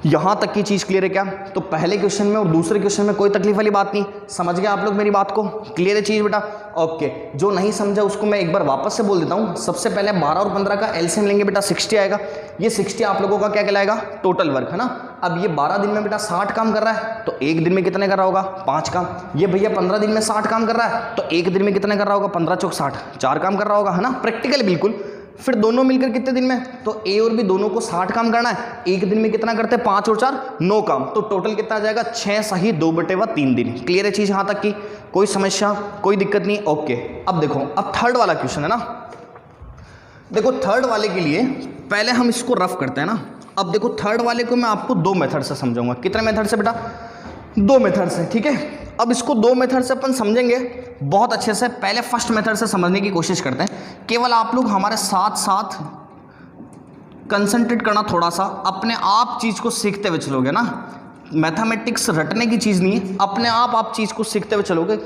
यहां तक की चीज क्लियर है क्या? तो पहले क्वेश्चन में और दूसरे क्वेश्चन में कोई तकलीफ वाली बात नहीं। समझ गए आप लोग मेरी बात को? क्लियर है चीज बेटा? ओके। जो नहीं समझा उसको मैं एक बार वापस से बोल देता हूं। सबसे पहले 12 और 15 का एलसीएम लेंगे बेटा, 60 आएगा। ये 60 आप लोगों का क्या कहलाएगा? टोटल वर्क, है ना? अब ये 12 दिन में बेटा 60 काम कर रहा है तो एक दिन में कितने कर रहा होगा? 5 काम। ये भैया 15 दिन में 60 काम कर रहा है तो एक दिन में कितने कर रहा होगा? 15 चौक 60, 4 काम कर रहा होगा, है ना? प्रैक्टिकल बिल्कुल। फिर दोनों मिलकर कितने दिन में? तो ए और बी दोनों को 60 काम करना है, एक दिन में कितना करते हैं? 5 और 4 9 काम। तो टोटल कितना आ जाएगा? 6 सही 2 बटे 3 दिन। क्लियर है चीज यहां तक की? कोई समस्या, कोई दिक्कत नहीं? ओके। अब देखो, अब थर्ड वाला क्वेश्चन है ना। देखो थर्ड वाले के लिए पहले हम इसको रफ करते हैं ना। अब देखो थर्ड वाले को मैं आपको 2 मेथड से समझाऊंगा। कितने मेथड से बेटा? 2 मेथड से, ठीक है? अब इसको 2 मेथड से अपन समझेंगे बहुत अच्छे से। पहले फर्स्ट मेथड से समझने की कोशिश करते हैं। केवल आप लोग हमारे साथ साथ कंसंट्रेट करना, थोड़ा सा अपने आप चीज़ को सीखते हुए चलोगे ना। मैथमेटिक्स रटने की चीज़ नहीं है, अपने आप चीज़ को सीखते हुए चलोगे।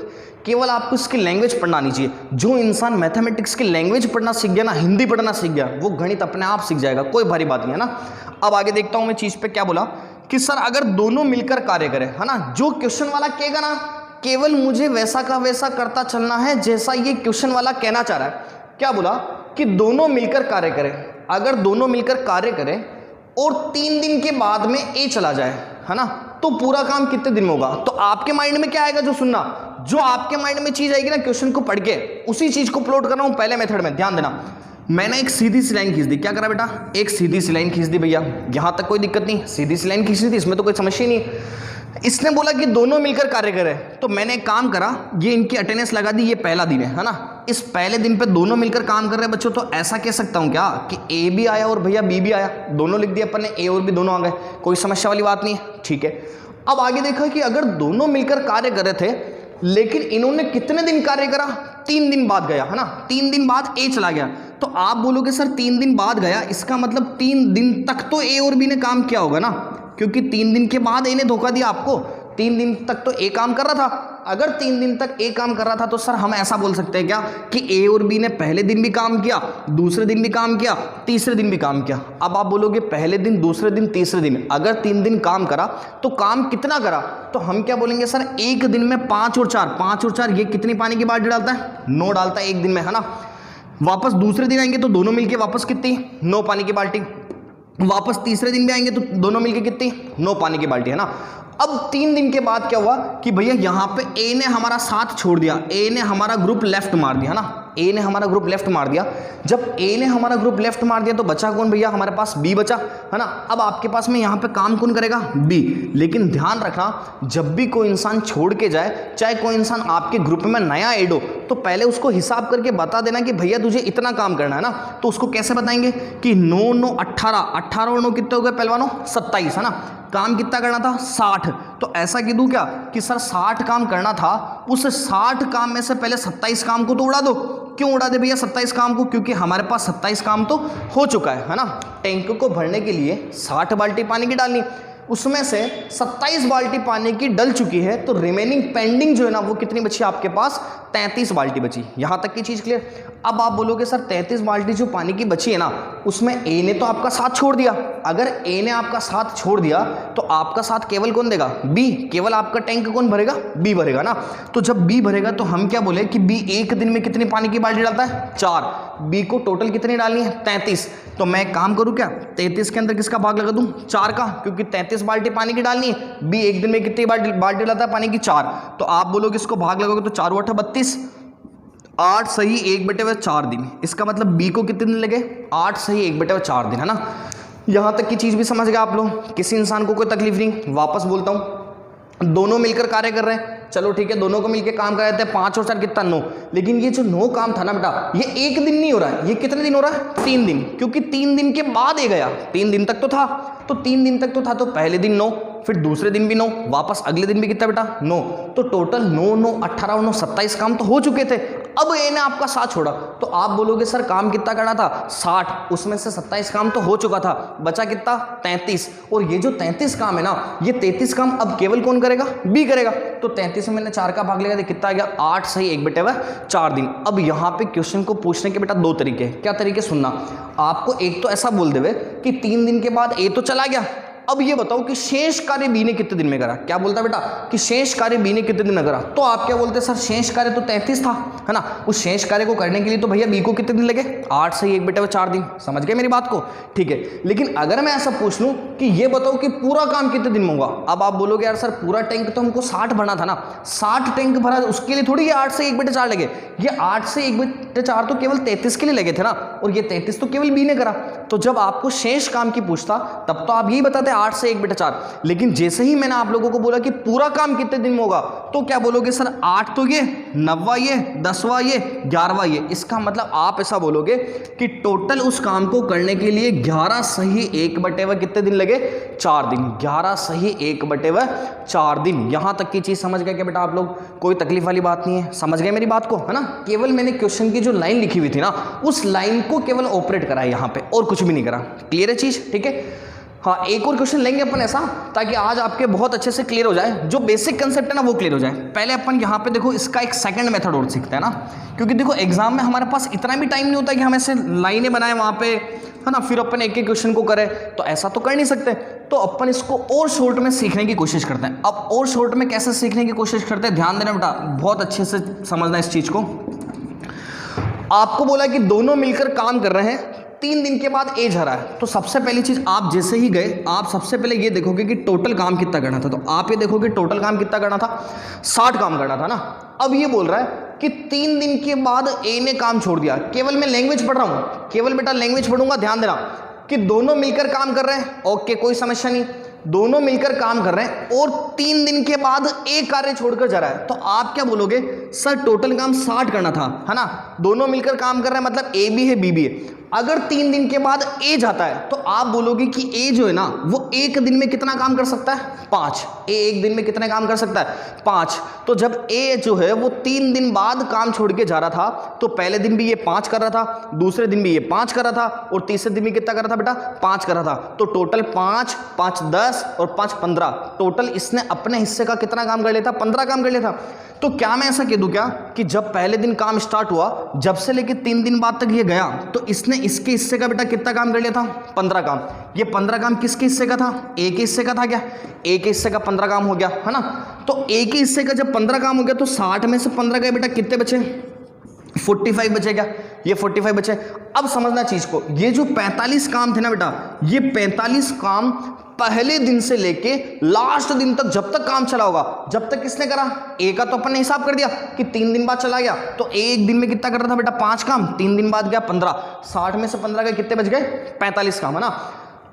केवल आपको इसकी लैंग्वेज पढ़ना नहीं चाहिए। जो इंसान मैथमेटिक्स की लैंग्वेज पढ़ना सीख गया ना, हिंदी पढ़ना सीख गया, वो गणित अपने आप सीख जाएगा। कोई भारी बात नहीं है ना। अब आगे देखता हूं मैं चीज़ पे क्या बोला कि सर अगर दोनों मिलकर कार्य करें, है ना? जो क्वेश्चन वाला कहेगा ना, केवल मुझे वैसा का वैसा करता चलना है जैसा ये क्वेश्चन वाला कहना चाह रहा है। क्या बोला कि दोनों मिलकर कार्य करें। अगर दोनों मिलकर कार्य करें और 3 दिन के बाद में ए चला जाए, है ना, तो पूरा काम कितने दिन में होगा? तो आपके माइंड में क्या आएगा? जो सुनना, जो आपके माइंड में चीज आएगी ना क्वेश्चन को पढ़ के, उसी चीज को प्लॉट कर रहा हूं पहले मेथड में। ध्यान देना, मैंने एक सीधी सी लाइन खींच दी। क्या करा बेटा? एक सीधी सी लाइन खींच दी भैया। यहां तक कोई दिक्कत नहीं, सीधी सी लाइन खींच दी थी, इसमें तो कोई समस्या ही नहीं। इसने बोला कि दोनों मिलकर कार्य करें, तो मैंने एक काम करा, ये इनकी अटेंडेंस लगा दी, ये पहला दिन है ना, इस पहले दिन पे दोनों मिलकर काम कर रहे हैं बच्चों, तो ऐसा कह सकता हूं क्या कि ए भी आया और भैया बी भी आया, दोनों लिख दिया अपन ने, ए और बी दोनों आ गए, कोई समस्या वाली बात नहीं है, ठीक है। अब आगे देखा कि अगर दोनों मिलकर कार्य कर रहे थे, लेकिन इन्होंने कितने दिन कार्य करा, 3 दिन बाद गया है ना, 3 दिन बाद ए चला गया, तो आप बोलोगे सर 3 दिन बाद गया, इसका मतलब 3 दिन तक तो ए और बी ने काम किया होगा ना, क्योंकि 3 दिन के बाद ए ने धोखा दिया आपको, 3 दिन तक तो ए काम कर रहा था। अगर 3 दिन तक ए काम कर रहा था तो सर हम ऐसा बोल सकते हैं क्या कि ए और बी ने पहले दिन भी काम किया, दूसरे दिन भी काम किया, तीसरे दिन भी काम किया। अब आप बोलोगे पहले दिन, दूसरे दिन, तीसरे दिन, अगर 3 दिन काम करा तो काम कितना करा, तो हम क्या बोलेंगे सर एक दिन में 5 और 4, ये कितनी पानी की बाल्टी डालता है, 9 डालता है एक दिन में, है ना। वापस दूसरे दिन आएंगे तो दोनों मिलके वापस कितनी, 9 पानी की बाल्टी। वापस तीसरे दिन भी आएंगे तो दोनों मिलके कितनी, 9 पानी की बाल्टी, है ना। अब 3 दिन के बाद क्या हुआ कि भैया यहाँ पे ए ने हमारा साथ छोड़ दिया, ए ने हमारा ग्रुप लेफ्ट मार दिया, है ना, ए ने हमारा ग्रुप लेफ्ट मार दिया। जब ए ने हमारा ग्रुप लेफ्ट मार दिया तो बचा कौन भैया, हमारे पास बी बचा, है ना। अब आपके पास में यहाँ पे काम कौन करेगा, बी। लेकिन ध्यान रखना, जब भी कोई इंसान छोड़ के जाए, चाहे कोई इंसान आपके ग्रुप में नया ऐड हो, तो पहले उसको हिसाब करके बता देना कि भैया तुझे इतना काम करना है ना। तो उसको कैसे बताएंगे कि 9 9 18, 18 और 9 कितने हो गए पहलवानों, 27, है ना। काम कितना करना था, 60। तो ऐसा कह दूं क्या कि सर 60 काम करना था, उस 60 काम में से पहले 27 काम को तो उड़ा दो। क्यों उड़ा दे भैया 27 काम को, क्योंकि हमारे पास 27 काम तो हो चुका है ना। टैंक को भरने के लिए 60 बाल्टी पानी की डालनी, उसमें से 27 बाल्टी पानी की डल चुकी है, तो रिमेनिंग पेंडिंग जो है ना वो कितनी बची आपके पास, 33 बाल्टी बची। यहां तक की चीज क्लियर। अब आप बोलोगे सर 33 बाल्टी जो पानी की बची है ना, उसमें ए ने तो आपका साथ छोड़ दिया। अगर ए ने आपका साथ छोड़ दिया तो आपका साथ केवल कौन देगा, बी। केवल आपका टैंक कौन भरेगा, बी भरेगा ना। तो जब बी भरेगा तो हम क्या बोले कि बी एक दिन में कितनी पानी की बाल्टी डालता है, 4। बी को टोटल कितनी डालनी है, 33। तो मैं एक काम करूं क्या, 33 के अंदर किसका भाग लगा दूं, 4 का, क्योंकि 33 बाल्टी पानी की डालनी है। बी एक दिन में कितनी बाल्टी डालता है पानी की, 4। तो आप बोलोगे इसको भाग लगोगे तो 4 8 32, 8 सही 1/4 दिन। इसका मतलब बी को कितने दिन लगे, 8 सही 1/4 दिन, है ना। यहां तक की चीज भी समझ गए आप लोग, किसी इंसान को कोई तकलीफ नहीं। वापस बोलता हूं, दोनों मिलकर कार्य कर रहे हैं, चलो ठीक है, दोनों को मिलकर काम कर रहे थे, 5 और 4 कितना, 9। लेकिन ये जो 9 काम था ना बेटा, ये एक दिन नहीं हो रहा है, ये कितने दिन हो रहा है, 3 दिन, क्योंकि 3 दिन के बाद ये गया। 3 दिन तक तो था, तो 3 दिन तक तो था, तो पहले दिन 9, फिर दूसरे दिन भी 9, वापस अगले दिन भी कितना बेटा, 9। तो टोटल 9 9 18 और 9 27 काम तो हो चुके थे। अब ए ने आपका साथ छोड़ा, तो आप बोलोगे सर काम कितना करना था, 60, उसमें से 27 काम तो हो चुका था, बचा कितना, 33। और ये जो 33 काम है ना, ये 33 काम अब केवल कौन करेगा, बी करेगा। तो 33 में मैंने 4 का भाग लेगा, कितना आ गया, 8 सही 1/4 दिन। अब यहाँ पे क्वेश्चन को पूछने के बेटा 2 तरीके, क्या तरीके सुनना। आपको एक तो ऐसा बोल देवे कि 3 दिन के बाद ए तो चला गया, अब ये बताओ कि शेष कार्य बी ने कितने दिन में करा। क्या बोलता बेटा कि शेष कार्य बी ने कितने दिन में करा, तो आप क्या बोलते सर शेष कार्य तो 33 था, है ना। उस शेष कार्य को करने के लिए तो भैया बी को कितने दिन लगे, 8 से 1/4 दिन। समझ गए मेरी बात को, ठीक है। लेकिन अगर मैं ऐसा पूछ लूं कि ये बताओ कि पूरा काम कितने दिन में होगा, अब आप बोलोगे यार सर पूरा टैंक तो हमको 60 भरना था ना, 60 टैंक भरा, उसके लिए थोड़ी ये 8 से 1/4 लगे, ये 8 से 1/4 तो केवल 33 के लिए लगे थे ना, और ये 33 तो केवल बी ने करा। तो जब आपको शेष काम की पूछता तब तो आप यही बताते 8 से 1/4। लेकिन जैसे ही मैंने आप लोगों को बोला कि पूरा काम कितने दिन में होगा, तो क्या बोलोगे सर 8 तो ये, 9वां ये, 10वां ये, 11वां ये। इसका मतलब आप ऐसा बोलोगे कि टोटल उस काम को करने के लिए 11 सही 1/4 कितने दिन लगे, 4 दिन। 11 सही 1/4 दिन। यहां तक की चीज समझ गए क्या बेटा आप लोग, कोई तकलीफ वाली बात नहीं है, समझ गए मेरी बात को, है ना। केवल मैंने क्वेश्चन की जो लाइन लिखी हुई थी ना, उस लाइन को केवल ऑपरेट करा है यहां पे, और कुछ भी नहीं करा। क्लियर है चीज, ठीक है। हाँ, एक और क्वेश्चन लेंगे अपन ऐसा, ताकि आज आपके बहुत अच्छे से क्लियर हो जाए, जो बेसिक कंसेप्ट है ना वो क्लियर हो जाए। पहले अपन यहाँ पे देखो इसका एक सेकंड मेथड और सीखते हैं ना, क्योंकि देखो एग्जाम में हमारे पास इतना भी टाइम नहीं होता कि हम ऐसे लाइनें बनाएं वहाँ पे, है ना, फिर अपन एक एक क्वेश्चन को करें, तो ऐसा तो कर नहीं सकते। तो अपन इसको और शॉर्ट में सीखने की कोशिश करते हैं। अब और शॉर्ट में कैसे सीखने की कोशिश करते हैं, ध्यान देना बेटा, बहुत अच्छे से समझना इस चीज को। आपको बोला कि दोनों मिलकर काम कर रहे हैं, 3 दिन के बाद ए झरा है, तो सबसे पहली चीज आप जैसे ही गए, आप सबसे पहले ये देखोगे कि टोटल काम कितना करना था। तो आप ये देखोगे टोटल काम कितना करना था, 60 काम करना था ना। अब ये बोल रहा है कि 3 दिन के बाद ए ने काम छोड़ दिया। केवल मैं लैंग्वेज पढ़ रहा हूं, केवल बेटा लैंग्वेज पढ़ूंगा, ध्यान देना कि दोनों मिलकर काम कर रहे हैं, ओके कोई समस्या नहीं। दोनों मिलकर काम कर रहे हैं और 3 दिन के बाद एक कार्य छोड़कर जा रहा है, तो आप क्या बोलोगे? सर टोटल काम 60 करना था, है ना? दोनों मिलकर काम कर रहे हैं, मतलब ए भी है बी भी है। अगर 3 दिन के बाद ए जाता है तो आप बोलोगे कि ए जो है ना वो एक दिन में कितना काम कर सकता है? 5। ए एक दिन में कितने काम कर सकता है? 5। तो जब ए जो है वो 3 दिन बाद काम छोड़ के जा रहा था तो पहले दिन भी ये 5 कर रहा था, दूसरे दिन भी ये 5 कर रहा था और तीसरे दिन भी कितना कर रहा था बेटा? 5 कर रहा था। तो टोटल 5, 5 10 और 5 15, टोटल इसने अपने हिस्से का कितना काम कर लिया था? 15 काम कर लिया था। तो क्या मैं ऐसा कह दूं क्या कि जब पहले दिन काम स्टार्ट हुआ, जब से लेके 3 दिन बाद तक ये गया, तो इसने इसके हिस्से का बेटा कितना काम कर लिया था? 15 काम। ये 15 काम किसके हिस्से का था? ए के हिस्से का था क्या? ए के हिस्से का 15 काम हो गया, है ना? तो ए के हिस्से का जब 15 काम हो गया तो 60 में से 15 गए बेटा, कितने बचे? 45 बचेगा। ये 45 बचे। अब समझना चीज को, ये जो 45 काम थे ना बेटा, ये 45 काम पहले दिन से लेके लास्ट दिन तक जब तक काम चला होगा, जब तक किसने करा? ए का तो अपन ने हिसाब कर दिया कि 3 दिन बाद चला गया, तो एक दिन में कितना कर रहा था बेटा? 5 काम। 3 दिन बाद गया 15, 60 में से 15 गए, कितने बच गए? 45 काम, है ना?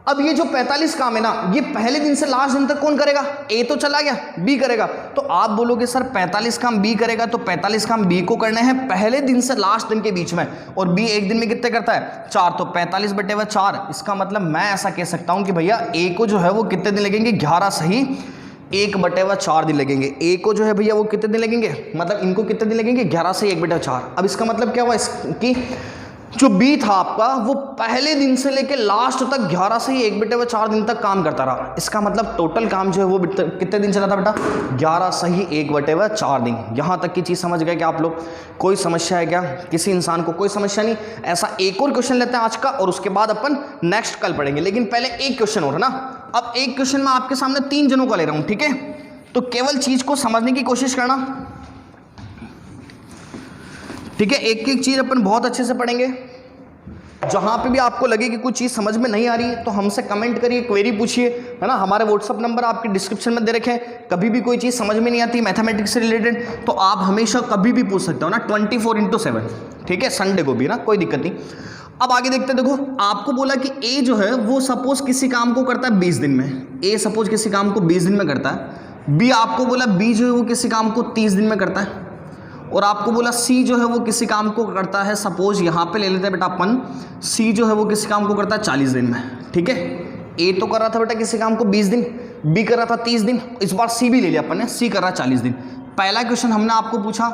अब ये जो 45 काम है ना, ये पहले दिन से लास्ट दिन तक कौन करेगा? ए तो चला गया, बी करेगा। तो आप बोलोगे सर 45 काम बी करेगा, तो 45 काम बी को करने हैं पहले दिन से लास्ट दिन के बीच में, और बी एक दिन में कितने करता है? 4। तो 45 बटे 4। इसका मतलब मैं ऐसा कह सकता हूं कि भैया ए को जो है वो कितने दिन लगेंगे? 11 सही 1 बटे 4 दिन लगेंगे। ए को जो है भैया वो कितने दिन लगेंगे? मतलब इनको कितने दिन लगेंगे? 11 से 1 बटे 4। अब इसका मतलब क्या हुआ कि जो बी था आपका वो पहले दिन से लेके लास्ट तक 11 से ही 1 बटे 4 दिन तक काम करता रहा। इसका मतलब टोटल काम जो है वो कितने दिन चला था बेटा? 11 से ही 1 बटे 4 दिन। यहां तक की चीज समझ गए क्या आप लोग? कोई समस्या है क्या किसी इंसान को? कोई समस्या नहीं। ऐसा एक और क्वेश्चन लेते हैं आज का, और उसके बाद अपन नेक्स्ट कल पढ़ेंगे, लेकिन पहले एक क्वेश्चन और है ना। अब एक क्वेश्चन मैं आपके सामने 3 जनों का ले रहा हूं, ठीक है? तो केवल चीज को समझने की कोशिश करना, ठीक है? एक एक चीज अपन बहुत अच्छे से पढ़ेंगे। जहां पे भी आपको लगे कि कुछ चीज समझ में नहीं आ रही है तो हमसे कमेंट करिए, क्वेरी पूछिए, है ना? हमारे व्हाट्सअप नंबर आपके डिस्क्रिप्शन में दे रखे हैं। कभी भी कोई चीज समझ में नहीं आती मैथमेटिक्स से रिलेटेड तो आप हमेशा कभी भी पूछ सकते हो ना, 24/7, ठीक है? संडे को भी ना, कोई दिक्कत नहीं। अब आगे देखते हैं। देखो आपको बोला कि ए जो है वो सपोज किसी काम को करता है 20 दिन में। ए सपोज किसी काम को 20 दिन में करता है। बी आपको बोला बी जो है वो किसी काम को 30 दिन में करता है। और आपको बोला सी जो है वो किसी काम को करता है, सपोज यहां पे ले लेते हैं बेटा अपन, सी जो है वो किसी काम को करता है 40 दिन में, ठीक है? ए तो कर रहा था बेटा किसी काम को 20 दिन, बी कर रहा था 30 दिन, इस बार सी भी ले लिया अपन ने, सी कर रहा है 40 दिन। पहला क्वेश्चन हमने आपको पूछा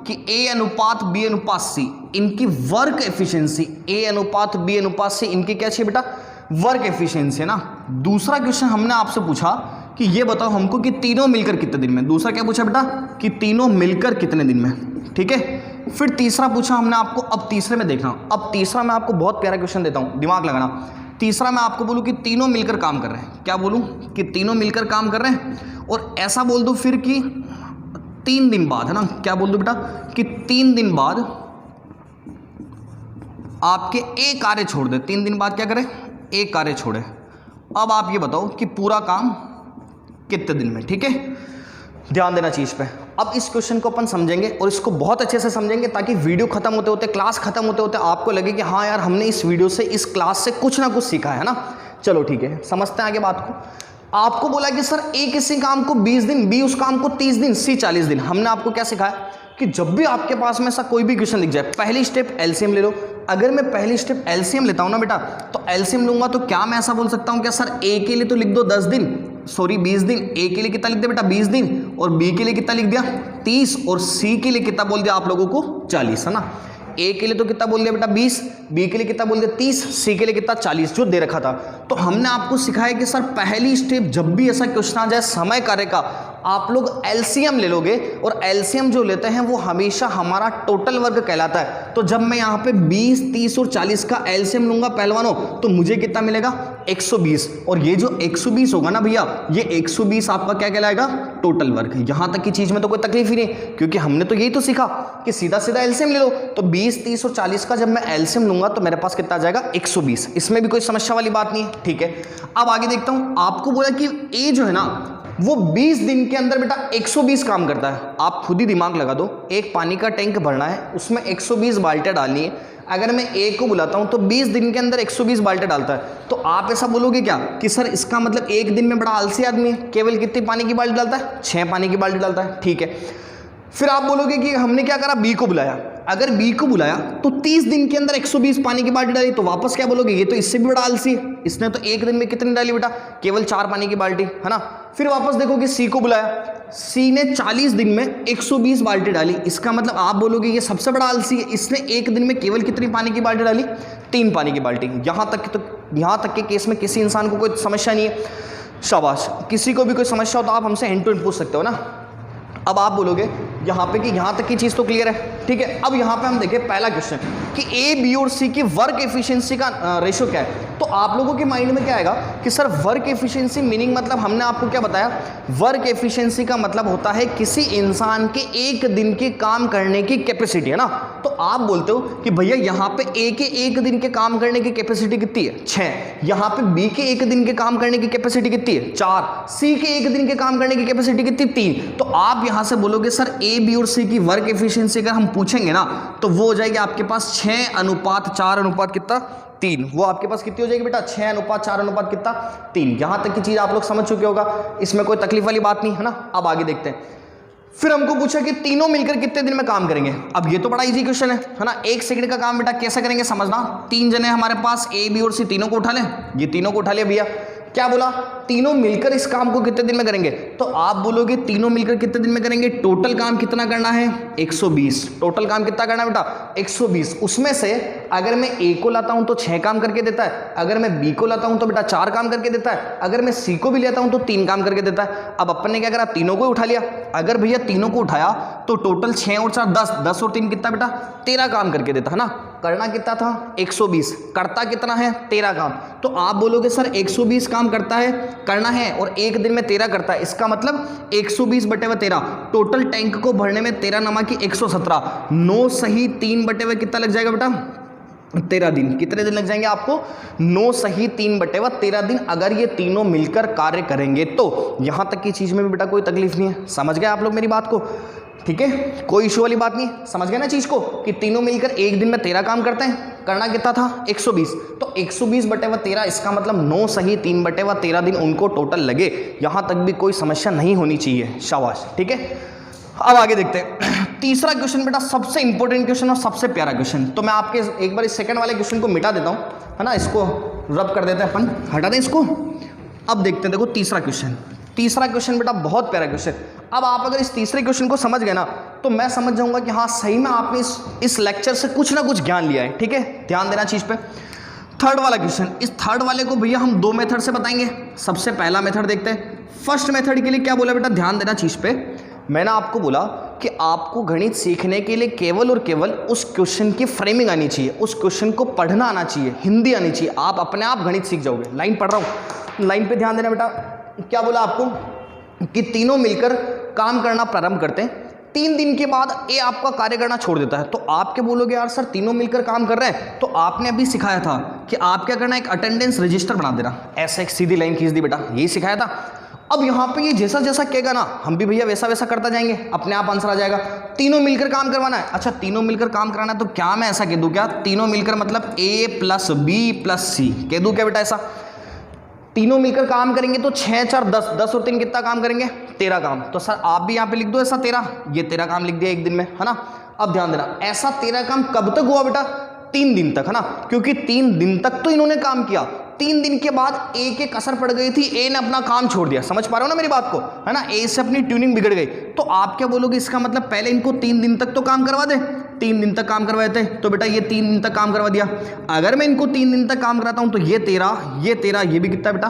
कि ए अनुपात बी अनुपात सी, इनकी वर्क एफिशिएंसी, ए अनुपात बी अनुपात सी, इनकी क्या चाहिए बेटा? वर्क एफिशिएंसी, है ना? दूसरा क्वेश्चन हमने आपसे पूछा कि ये बताओ हमको कि तीनों मिलकर कितने दिन में। दूसरा क्या पूछा बेटा? कि तीनों मिलकर कितने दिन में, ठीक है? फिर तीसरा पूछा हमने आपको, अब तीसरे में देखना, अब तीसरा मैं आपको बहुत प्यारा क्वेश्चन देता हूं, दिमाग लगाना। तीसरा मैं आपको बोलूं कि तीनों मिलकर काम कर रहे हैं। क्या बोलूं? कि तीनों मिलकर काम कर रहे हैं। और ऐसा बोल दो फिर कि 3 दिन बाद, है ना? क्या बोल दो बेटा? कि 3 दिन बाद आपके एक कार्य छोड़ दे। 3 दिन बाद क्या करें? एक कार्य छोड़े। अब आप ये बताओ कि पूरा काम कितने दिन में, ठीक है? ध्यान देना चीज पे। अब इस क्वेश्चन को अपन समझेंगे और इसको बहुत अच्छे से समझेंगे ताकि वीडियो खत्म होते होते, क्लास खत्म होते होते आपको लगे कि हाँ यार हमने इस वीडियो से, इस क्लास से कुछ ना कुछ सीखा है ना। चलो ठीक है, समझते हैं आगे बात को। आपको बोला कि सर ए किसी काम को 20 दिन, बी उस काम को 30 दिन, सी 40 दिन। हमने आपको क्या सिखाया कि जब भी आपके पास में ऐसा कोई भी क्वेश्चन दिख जाए, पहली स्टेप एलसीएम ले लो। अगर मैं पहली स्टेप एलसीएम लेता हूं ना बेटा, तो एलसीएम लूंगा तो क्या मैं ऐसा बोल सकता हूं क्या सर ए के लिए तो लिख दो 10 दिन, सॉरी 20 दिन। ए के लिए कितना लिख दिया बेटा? 20 दिन। और बी के लिए कितना लिख दिया? 30। और सी के लिए कितना बोल दिया आप लोगों को? 40, है ना? ए के लिए तो कितना बोल दिया बेटा? 20। बी के लिए कितना बोल दिया? 30। सी के लिए कितना? 40, जो दे रखा था। तो हमने आपको सिखाया कि सर पहली स्टेप जब भी ऐसा क्वेश्चन आ जाए समय कार्य का, आप लोग एलसीएम ले लोगे, और एलसीएम जो लेते हैं वो हमेशा हमारा टोटल वर्ग कहलाता है। तो जब मैं यहाँ पे 20, 30 और 40 का एलसीएम लूंगा पहलवानों, तो मुझे कितना मिलेगा? 120। और ये जो 120 होगा ना भैया, ये 120 आपका क्या कहलाएगा? टोटल वर्ग। यहां तक की चीज में तो कोई तकलीफ ही नहीं, क्योंकि हमने तो यही तो सीखा कि सीधा सीधा एलसीएम ले लो। तो 20, 30 और 40 का जब मैं एलसीएम लूंगा तो मेरे पास कितना आ जाएगा? 120। इसमें भी कोई समस्या वाली बात नहीं है, ठीक है? अब आगे देखता हूं। आपको बोला कि ए जो है ना वो 20 दिन के अंदर बेटा 120 काम करता है। आप खुद ही दिमाग लगा दो, एक पानी का टैंक भरना है, उसमें 120 बाल्टियां डालनी है। अगर मैं ए को बुलाता हूं तो 20 दिन के अंदर 120 बाल्टी डालता है, तो आप ऐसा बोलोगे क्या कि सर इसका मतलब एक दिन में बड़ा आलसी आदमी है, केवल कितनी पानी की बाल्टी डालता है? 6 पानी की बाल्टी डालता है। ठीक है, फिर आप बोलोगे कि हमने क्या करा, बी को बुलाया। अगर बी को बुलाया तो 30 दिन के अंदर 120 पानी की बाल्टी डाली, तो वापस क्या बोलोगे, ये तो इससे भी बड़ा आलसी है, इसने तो एक दिन में कितनी डाली बेटा, केवल 4 पानी की बाल्टी, है ना। फिर वापस देखोगे सी को बुलाया, सी ने 40 दिन में 120 बाल्टी डाली, इसका मतलब आप बोलोगे ये सबसे बड़ा आलसी है, इसने एक दिन में केवल कितनी पानी की बाल्टी डाली, 3 पानी की बाल्टी। यहाँ तक के केस में किसी इंसान को कोई समस्या नहीं है, शाबाश। किसी को भी कोई समस्या हो तो आप हमसे हैंड टू हैंड पूछ सकते हो ना। अब आप बोलोगे यहाँ पे कि यहाँ तक की चीज़ तो क्लियर है, ठीक है। अब यहाँ पे हम देखें पहला क्वेश्चन कि ए, बी और सी की वर्क एफिशिएंसी का रेशो क्या है। तो आप लोगों के माइंड में क्या आएगा कि सर वर्क एफिशिएंसी मीनिंग मतलब हमने आपको क्या बताया, वर्क एफिशिएंसी का मतलब होता है किसी इंसान के एक दिन के काम करने की कैपेसिटी, है ना। तो आप बोलते हो कि भैया यहाँ पे ए के एक दिन के काम करने की कैपेसिटी कितनी है, 6। यहाँ पे बी के एक दिन के काम करने की कैपेसिटी कितनी है, 4। सी के एक दिन के काम करने की कैपेसिटी कितनी, 3। तो आप यहाँ से बोलोगे सर ए, बी और सी की वर्क एफिशिएंसी अगर हम पूछेंगे ना तो वो हो जाएगी आपके पास 6:4 कितना, 3। वो आपके पास कितनी हो जाएगी बेटा, 6:4 कितना, 3। यहां तक की चीज आप लोग समझ चुके होगा, इसमें कोई तकलीफ वाली बात नहीं है ना। अब आगे देखते हैं। फिर हमको पूछा कि तीनों मिलकर कितने दिन में काम करेंगे। अब ये तो बड़ा इजी क्वेश्चन है ना। 1 सेकंड का काम बेटा कैसे करेंगे समझना। 3 जने हमारे पास ए, बी और सी, तीनों को उठा लें, ये तीनों को उठा लिया भैया। क्या बोला, तीनों मिलकर इस काम को कितने दिन में करेंगे। तो आप बोलोगे तीनों मिलकर कितने दिन में करेंगे, टोटल काम कितना करना है, 120। टोटल काम कितना करना है बेटा, 120। उसमें से अगर मैं ए को लाता हूं तो 6 काम करके देता है, अगर मैं बी को लाता हूं तो बेटा 4 काम करके देता है, अगर मैं सी को भी लेता हूं तो 3 काम करके देता है। अब अपन ने क्या करा, तीनों को उठा लिया। अगर भैया तीनों को उठाया तो टोटल 6 और 4 10, 10 और 3 कितना बेटा, 13 काम करके देता है ना। करना कितना था, 120। करता कितना है, 13 काम। तो आप बोलोगे सर 120 काम करता है, करना है, और एक दिन में 13 करता है, इसका मतलब 120/13। टोटल टैंक को भरने में 13 नमा की 117, 9 सही 3/, कितना लग जाएगा बेटा, 13 दिन। कितने दिन लग जाएंगे आपको, 9 सही 3/13 दिन, अगर ये तीनों मिलकर कार्य करेंगे तो। यहां तक की चीज में भी बेटा कोई तकलीफ नहीं है, समझ गए आप लोग मेरी बात को, ठीक है, कोई इशू वाली बात नहीं, समझ गए ना चीज को, कि तीनों मिलकर एक दिन में 13 काम करते हैं। करना कितना था, 120। तो 120/13, इसका मतलब 9 सही 3/13 दिन उनको टोटल लगे। यहां तक भी कोई समस्या नहीं होनी चाहिए, शाबाश, ठीक है। अब आगे देखते हैं। तीसरा क्वेश्चन बेटा सबसे इंपॉर्टेंट क्वेश्चन और सबसे प्यारा क्वेश्चन। तो मैं आपके एक बार इस सेकंड वाले क्वेश्चन को मिटा देता हूं, है ना, इसको रब कर देते हैं अपन, हटा दें इसको। अब देखते हैं, देखो तीसरा क्वेश्चन। तीसरा क्वेश्चन बेटा बहुत प्यारा क्वेश्चन। अब आप अगर इस तीसरे क्वेश्चन को समझ गए ना तो मैं समझ जाऊंगा कि हाँ सही में आपने इस लेक्चर से कुछ ना कुछ ज्ञान लिया है, ठीक है। ध्यान देना चीज पे। थर्ड वाला क्वेश्चन, इस थर्ड वाले को भैया हम 2 मेथड से बताएंगे। सबसे पहला मेथड देखते हैं। फर्स्ट मेथड के लिए क्या बोला बेटा, ध्यान देना चीज पे। मैंने आपको बोला कि आपको गणित सीखने के लिए केवल और केवल उस क्वेश्चन की फ्रेमिंग आनी चाहिए, उस क्वेश्चन को पढ़ना आना चाहिए, हिंदी आनी चाहिए, आप अपने आप गणित सीख जाओगे। लाइन पढ़ रहा हूँ, लाइन पे ध्यान देना बेटा। क्या बोला आपको कि तीनों मिलकर काम करना प्रारंभ करते हैं, 3 दिन के बाद ए आपका कार्य करना छोड़ देता है। तो आप क्या बोलोगे, यार सर तीनों मिलकर काम कर रहे हैं, तो आपने अभी सिखाया था कि आप क्या करना, एक अटेंडेंस रजिस्टर बना देना, ऐसा एक सीधी लाइन खींच दी बेटा, यही सिखाया था। अब यहाँ पे ये जैसा जैसा कहेगा ना हम भी भैया वैसा वैसा करता जाएंगे, अपने आप आंसर आ जाएगा। तीनों मिलकर काम करवाना है, अच्छा तीनों मिलकर काम कराना है तो क्या मैं ऐसा कह दूं, क्या तीनों मिलकर मतलब A + B + C कह दूं क्या बेटा, ऐसा तीनों मिलकर काम करेंगे तो 6 4 10, 10 और 3 कितना काम करेंगे, 13 काम। तो सर आप भी यहाँ पे लिख दो ऐसा 13, ये 13 काम लिख दिया एक दिन में, है ना। अब ध्यान देना, ऐसा 13 काम कब तक हुआ बेटा, 3 दिन तक, है ना, क्योंकि 3 दिन तक तो इन्होंने काम किया। 3 दिन के बाद ए के कसर पड़ गई थी, ए ने अपना काम छोड़ दिया, समझ पा रहे हो ना मेरी बात को, है ना, ए से अपनी ट्यूनिंग बिगड़ गई। तो आप क्या बोलोगे, इसका मतलब पहले इनको 3 दिन तक तो काम करवा दे, 3 दिन तक काम करवाए थे, तो बेटा ये 3 दिन तक काम करवा दिया। अगर मैं इनको 3 दिन तक काम कराता हूं तो ये 13, ये भी कितना बेटा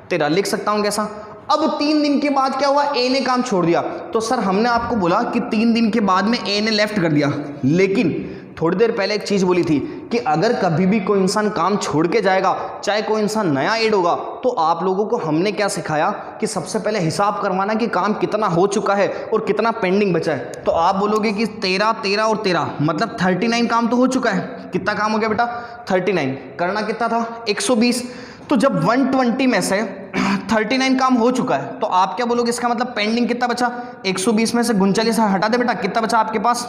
13 लिख सकता हूं कैसा। अब 3 दिन के बाद क्या हुआ, ए ने काम छोड़ दिया। तो सर हमने आपको बोला कि 3 दिन के बाद में ए ने लेफ्ट कर दिया, लेकिन थोड़ी देर पहले एक चीज बोली थी कि अगर कभी भी कोई इंसान काम छोड़ के जाएगा, चाहे कोई इंसान नया ऐड होगा, तो आप लोगों को हमने क्या सिखाया कि सबसे पहले हिसाब करवाना कि काम कितना हो चुका है और कितना पेंडिंग बचा है। तो आप बोलोगे कि 13 13 और 13 मतलब 39 काम तो हो चुका है। कितना काम हो गया बेटा, 39। करना कितना था, 120। तो जब 120 में से 39 काम हो चुका है तो आप क्या बोलोगे, इसका मतलब पेंडिंग कितना बचा, 120 में से 39 हटा दे बेटा, कितना बचा आपके पास,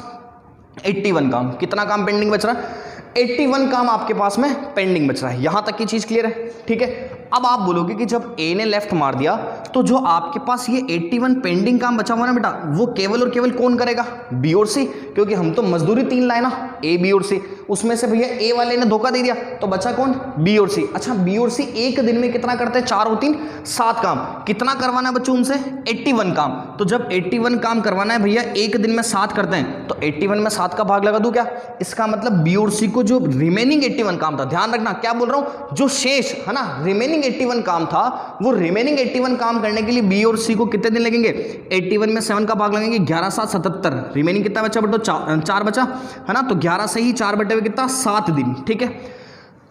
81 काम। कितना काम पेंडिंग बच रहा है, 81 काम आपके पास में पेंडिंग बच रहा है। यहां तक की चीज क्लियर है, ठीक है। अब आप बोलोगे कि जब ए ने लेफ्ट मार दिया तो जो आपके पास ये 81 पेंडिंग काम बचा हुआ ना बेटा, वो केवल और केवल कौन करेगा, बी और सी, क्योंकि हम तो मजदूरी 3 लाए ना, ए बी और सी, उसमें से भैया ए वाले ने धोखा दे दिया तो बचा कौन, बी और सी। अच्छा बी और सी एक दिन में कितना करते हैं, 4 और 3 7 काम। कितना करवाना है बच्चों उनसे, 81 काम। तो जब 81 काम करवाना है भैया एक दिन में 7 करते हैं तो 81 में 7 का भाग लगा दूं क्या, इसका मतलब बी और सी को जो रिमेनिंग 81 काम था, ध्यान रखना क्या बोल रहा हूं, जो शेष है ना रिमेनिंग 81 काम था, वो रिमेनिंग 81 काम करने के लिए बी और सी को कितने दिन लगेंगे, 81 में 7 का भाग लगेंगे, 11 7 77, रिमेनिंग कितना बचा बेटो, 4 बचा है ना, तो 11 से ही 4 बटे हुए कितना 7 दिन, ठीक है।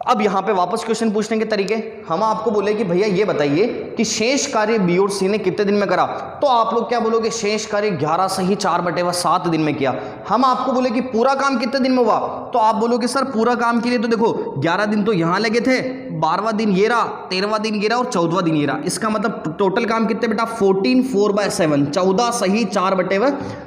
अब यहां पे वापस क्वेश्चन पूछने के तरीके, हम आपको बोले कि भैया ये बताइए कि शेष कार्य बी और सी ने कितने दिन में करा, तो आप लोग क्या बोलोगे, शेष कार्य 11 से ही 4 बटे 7 दिन में किया। हम आपको बोले कि पूरा काम कितने दिन में हुआ, तो आप बोलोगे सर पूरा काम के लिए तो देखो 11 दिन तो यहां लगे थे, 12वां दिन ये रहा, 13वां दिन ये रहा और 14वां दिन ये रहा, इसका मतलब टोटल काम कितने बेटा 14 4/7, 14 सही 4 बटे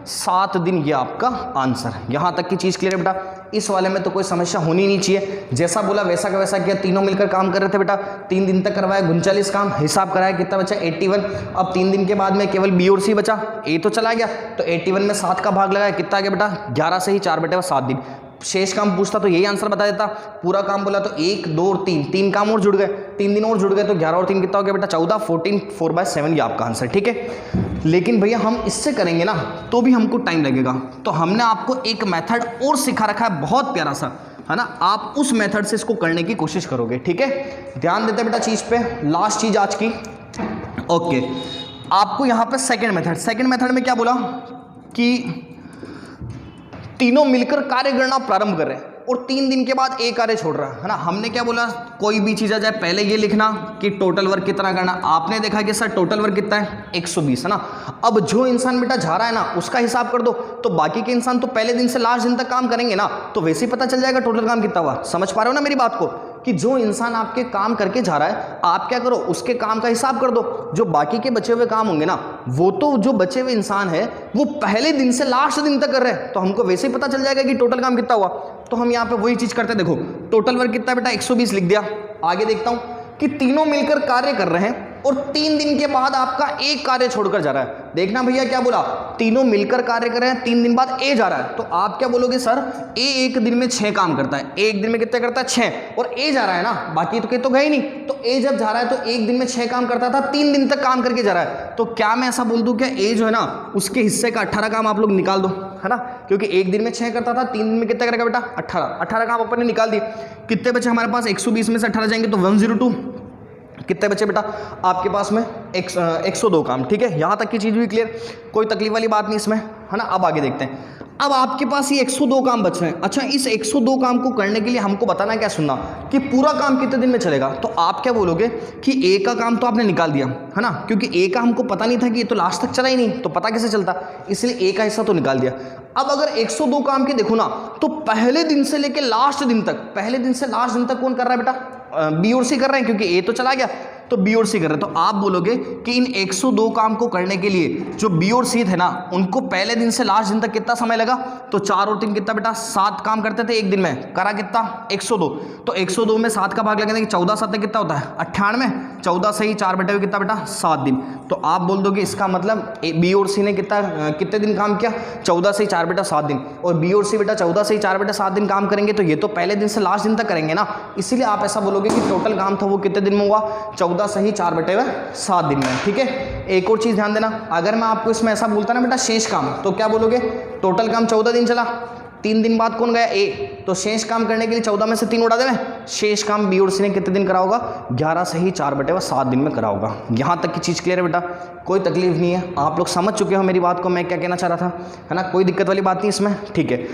7 दिन, ये आपका आंसर। यहां तक की चीज क्लियर है बेटा, इस वाले में तो कोई समस्या होनी नहीं चाहिए, जैसा बोला वैसा का वैसा किया, तीनों मिलकर काम कर रहे थे बेटा, 3 दिन तक करवाया 39 काम, हिसाब कराया कितना बचा 81। अब 3 दिन के बाद में केवल बी और सी बचा, ए तो चला गया, तो 81 में 7 का भाग लगाया, कितना आ गया बेटा 11 से ही 4 बटे 7 दिन। शेष काम पूछता तो यही आंसर बता देता, पूरा काम बोला तो 1 2 और 3 काम और जुड़ गए, 3 दिन और जुड़ गए, तो 11 और 3 कितना हो गया बेटा 14, 14 4/7 ये आपका आंसर, ठीक है। लेकिन भैया हम इससे करेंगे ना तो भी हमको टाइम लगेगा, तो हमने आपको एक मेथड और सिखा रखा है बहुत प्यारा सा, है ना, आप उस मेथड से इसको करने की कोशिश करोगे, ठीक है। ध्यान देते बेटा चीज पे, लास्ट चीज आज की, ओके। आपको यहां पे सेकंड मेथड में क्या बोला कि तीनों मिलकर कार्य करना प्रारंभ कर रहे हैं और 3 दिन के बाद एक कार्य छोड़ रहा है ना। हमने क्या बोला, कोई भी चीज आ जाए पहले ये लिखना कि टोटल वर्क कितना करना। आपने देखा कि सर टोटल वर्क कितना है 120 है ना। अब जो इंसान बेटा जा रहा है ना उसका हिसाब कर दो, तो बाकी के इंसान तो पहले दिन से लास्ट दिन तक काम करेंगे ना, तो वैसे ही पता चल जाएगा टोटल काम कितना हुआ। समझ पा रहे हो ना मेरी बात को, कि जो इंसान आपके काम करके जा रहा है आप क्या करो उसके काम का हिसाब कर दो, जो बाकी के बचे हुए काम होंगे ना वो तो जो बचे हुए इंसान है वो पहले दिन से लास्ट दिन तक कर रहे हैं, तो हमको वैसे ही पता चल जाएगा कि टोटल काम कितना हुआ। तो हम यहाँ पे वही चीज करते हैं, देखो टोटल वर्क कितना बेटा 120 लिख दिया। आगे देखता हूं कि तीनों मिलकर कार्य कर रहे हैं और 3 दिन के बाद आपका एक कार्य छोड़कर जा रहा है। देखना भैया क्या बोला, तीनों मिलकर कार्य कर रहे हैं, 3 दिन बाद ए जा रहा है, तो आप क्या बोलोगे सर ए एक दिन में 6 काम करता है, एक दिन में कितने करता है 6, और ए जा रहा है ना, बाकी तो गए ही नहीं, तो ए जब जा रहा है तो एक दिन में 6 काम करता था, 3 दिन तक काम करके जा रहा है, तो क्या मैं ऐसा बोल दूं क्या ए जो है ना उसके हिस्से का 18 काम आप लोग निकाल दो, है ना, क्योंकि एक दिन में 6 करता था, 3 दिन में कितना करेगा बेटा 18 काम अपन ने निकाल दिए। कितने बचे हमारे पास, 120 में से 18 जाएंगे तो 102, कितने बचे बेटा आपके पास में 102 काम, ठीक है। यहां तक की चीज भी क्लियर, कोई तकलीफ वाली बात नहीं इसमें, है ना। अब आगे देखते हैं, अब आपके पास ये 102 काम बच रहे हैं। अच्छा इस 102 काम को करने के लिए हमको बताना क्या, सुनना कि पूरा काम कितने दिन में चलेगा, तो आप क्या बोलोगे कि ए का काम तो आपने निकाल दिया, है ना, क्योंकि ए का हमको पता नहीं था कि ये तो लास्ट तक चला ही नहीं, तो पता कैसे चलता, इसलिए ए का हिस्सा तो निकाल दिया। अब अगर 102 काम के देखो ना तो पहले दिन से लेके लास्ट दिन तक, पहले दिन से लास्ट दिन तक कौन कर रहा है बेटा, बी और सी कर रहे हैं, क्योंकि ए तो चला गया तो बी और सी कर रहे हैं। तो आप बोलोगे कि इन 102 काम को करने के लिए जो बी और सी थे ना उनको पहले दिन से लास्ट दिन तक कितना समय लगा, तो 4 और 3 कितना बेटा 7 काम करते थे एक दिन में, करा कितना 102, तो 102 में 7 का भाग लगेगा, 14 7 कितना होता है 98, 14 से ही 4 बटे हुए कितना बेटा 7 दिन। तो आप बोल दोगे इसका मतलब बी और सी ने कितने दिन काम किया, 14 से ही 4 बटा 7 दिन, और बी और सी बेटा 14 से ही 4 बटा 7 दिन काम करेंगे, तो ये तो पहले दिन से लास्ट दिन तक करेंगे ना, इसीलिए आप ऐसा बोलोगे कि टोटल काम था वो कितने दिन में हुआ, 14 से ही 4 बटे 7 दिन में, ठीक है। एक और चीज ध्यान देना, अगर मैं आपको इसमें ऐसा बोलता ना बेटा शेष काम, तो क्या बोलोगे, टोटल काम 14 दिन चला, 3 दिन बाद कौन गया ए, तो शेष काम करने के लिए 14 में से 3 उड़ा देना, शेष काम बी और सी ने कितने दिन करा होगा, 11 से ही 4 बटे 7 दिन में करा होगा। यहां तक की चीज क्लियर है बेटा, कोई तकलीफ नहीं है, आप लोग समझ चुके हो मेरी बात को, मैं क्या कहना चाह रहा था, है ना, कोई दिक्कत वाली बात नहीं इसमें, ठीक है।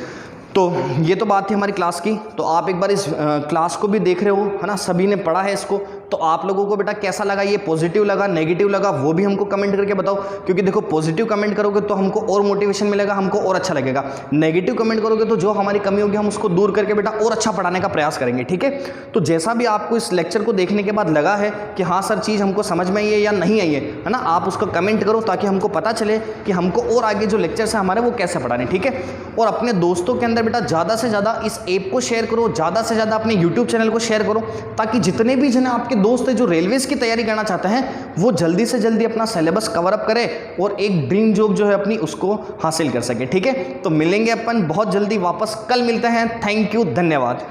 तो ये तो बात थी हमारी क्लास की, तो आप एक बार इस क्लास को भी देख रहे हो, है ना, सभी ने पढ़ा है इसको, तो आप लोगों को बेटा कैसा लगा, ये पॉजिटिव लगा नेगेटिव लगा वो भी हमको कमेंट करके बताओ, क्योंकि देखो पॉजिटिव कमेंट करोगे तो हमको और मोटिवेशन मिलेगा, हमको और अच्छा लगेगा, नेगेटिव कमेंट करोगे तो जो हमारी कमी होगी हम उसको दूर करके बेटा और अच्छा पढ़ाने का प्रयास करेंगे, ठीक है। तो जैसा भी आपको इस लेक्चर को देखने के बाद लगा है कि हाँ सर चीज़ हमको समझ में आई है या नहीं आई है ना, आप उसको कमेंट करो ताकि हमको पता चले कि हमको और आगे जो लेक्चर्स हैं हमारे वो कैसे पढ़ाने, ठीक है। और अपने दोस्तों के अंदर है बेटा ज़्यादा से ज़्यादा इस ऐप को शेयर करो, ज़्यादा से ज़्यादा अपने यूट्यूब चैनल को शेयर करो, ताकि जितने भी जन आपके दोस्त हैं जो रेलवेज़ की तैयारी करना चाहते हैं वो जल्दी से जल्दी अपना सिलेबस कवर अप करें और एक ड्रीम जॉब जो है अपनी उसको हासिल कर सके। ठीक है, तो मिलेंगे अपन बहुत जल्दी वापस, कल मिलते हैं। थैंक यू, धन्यवाद।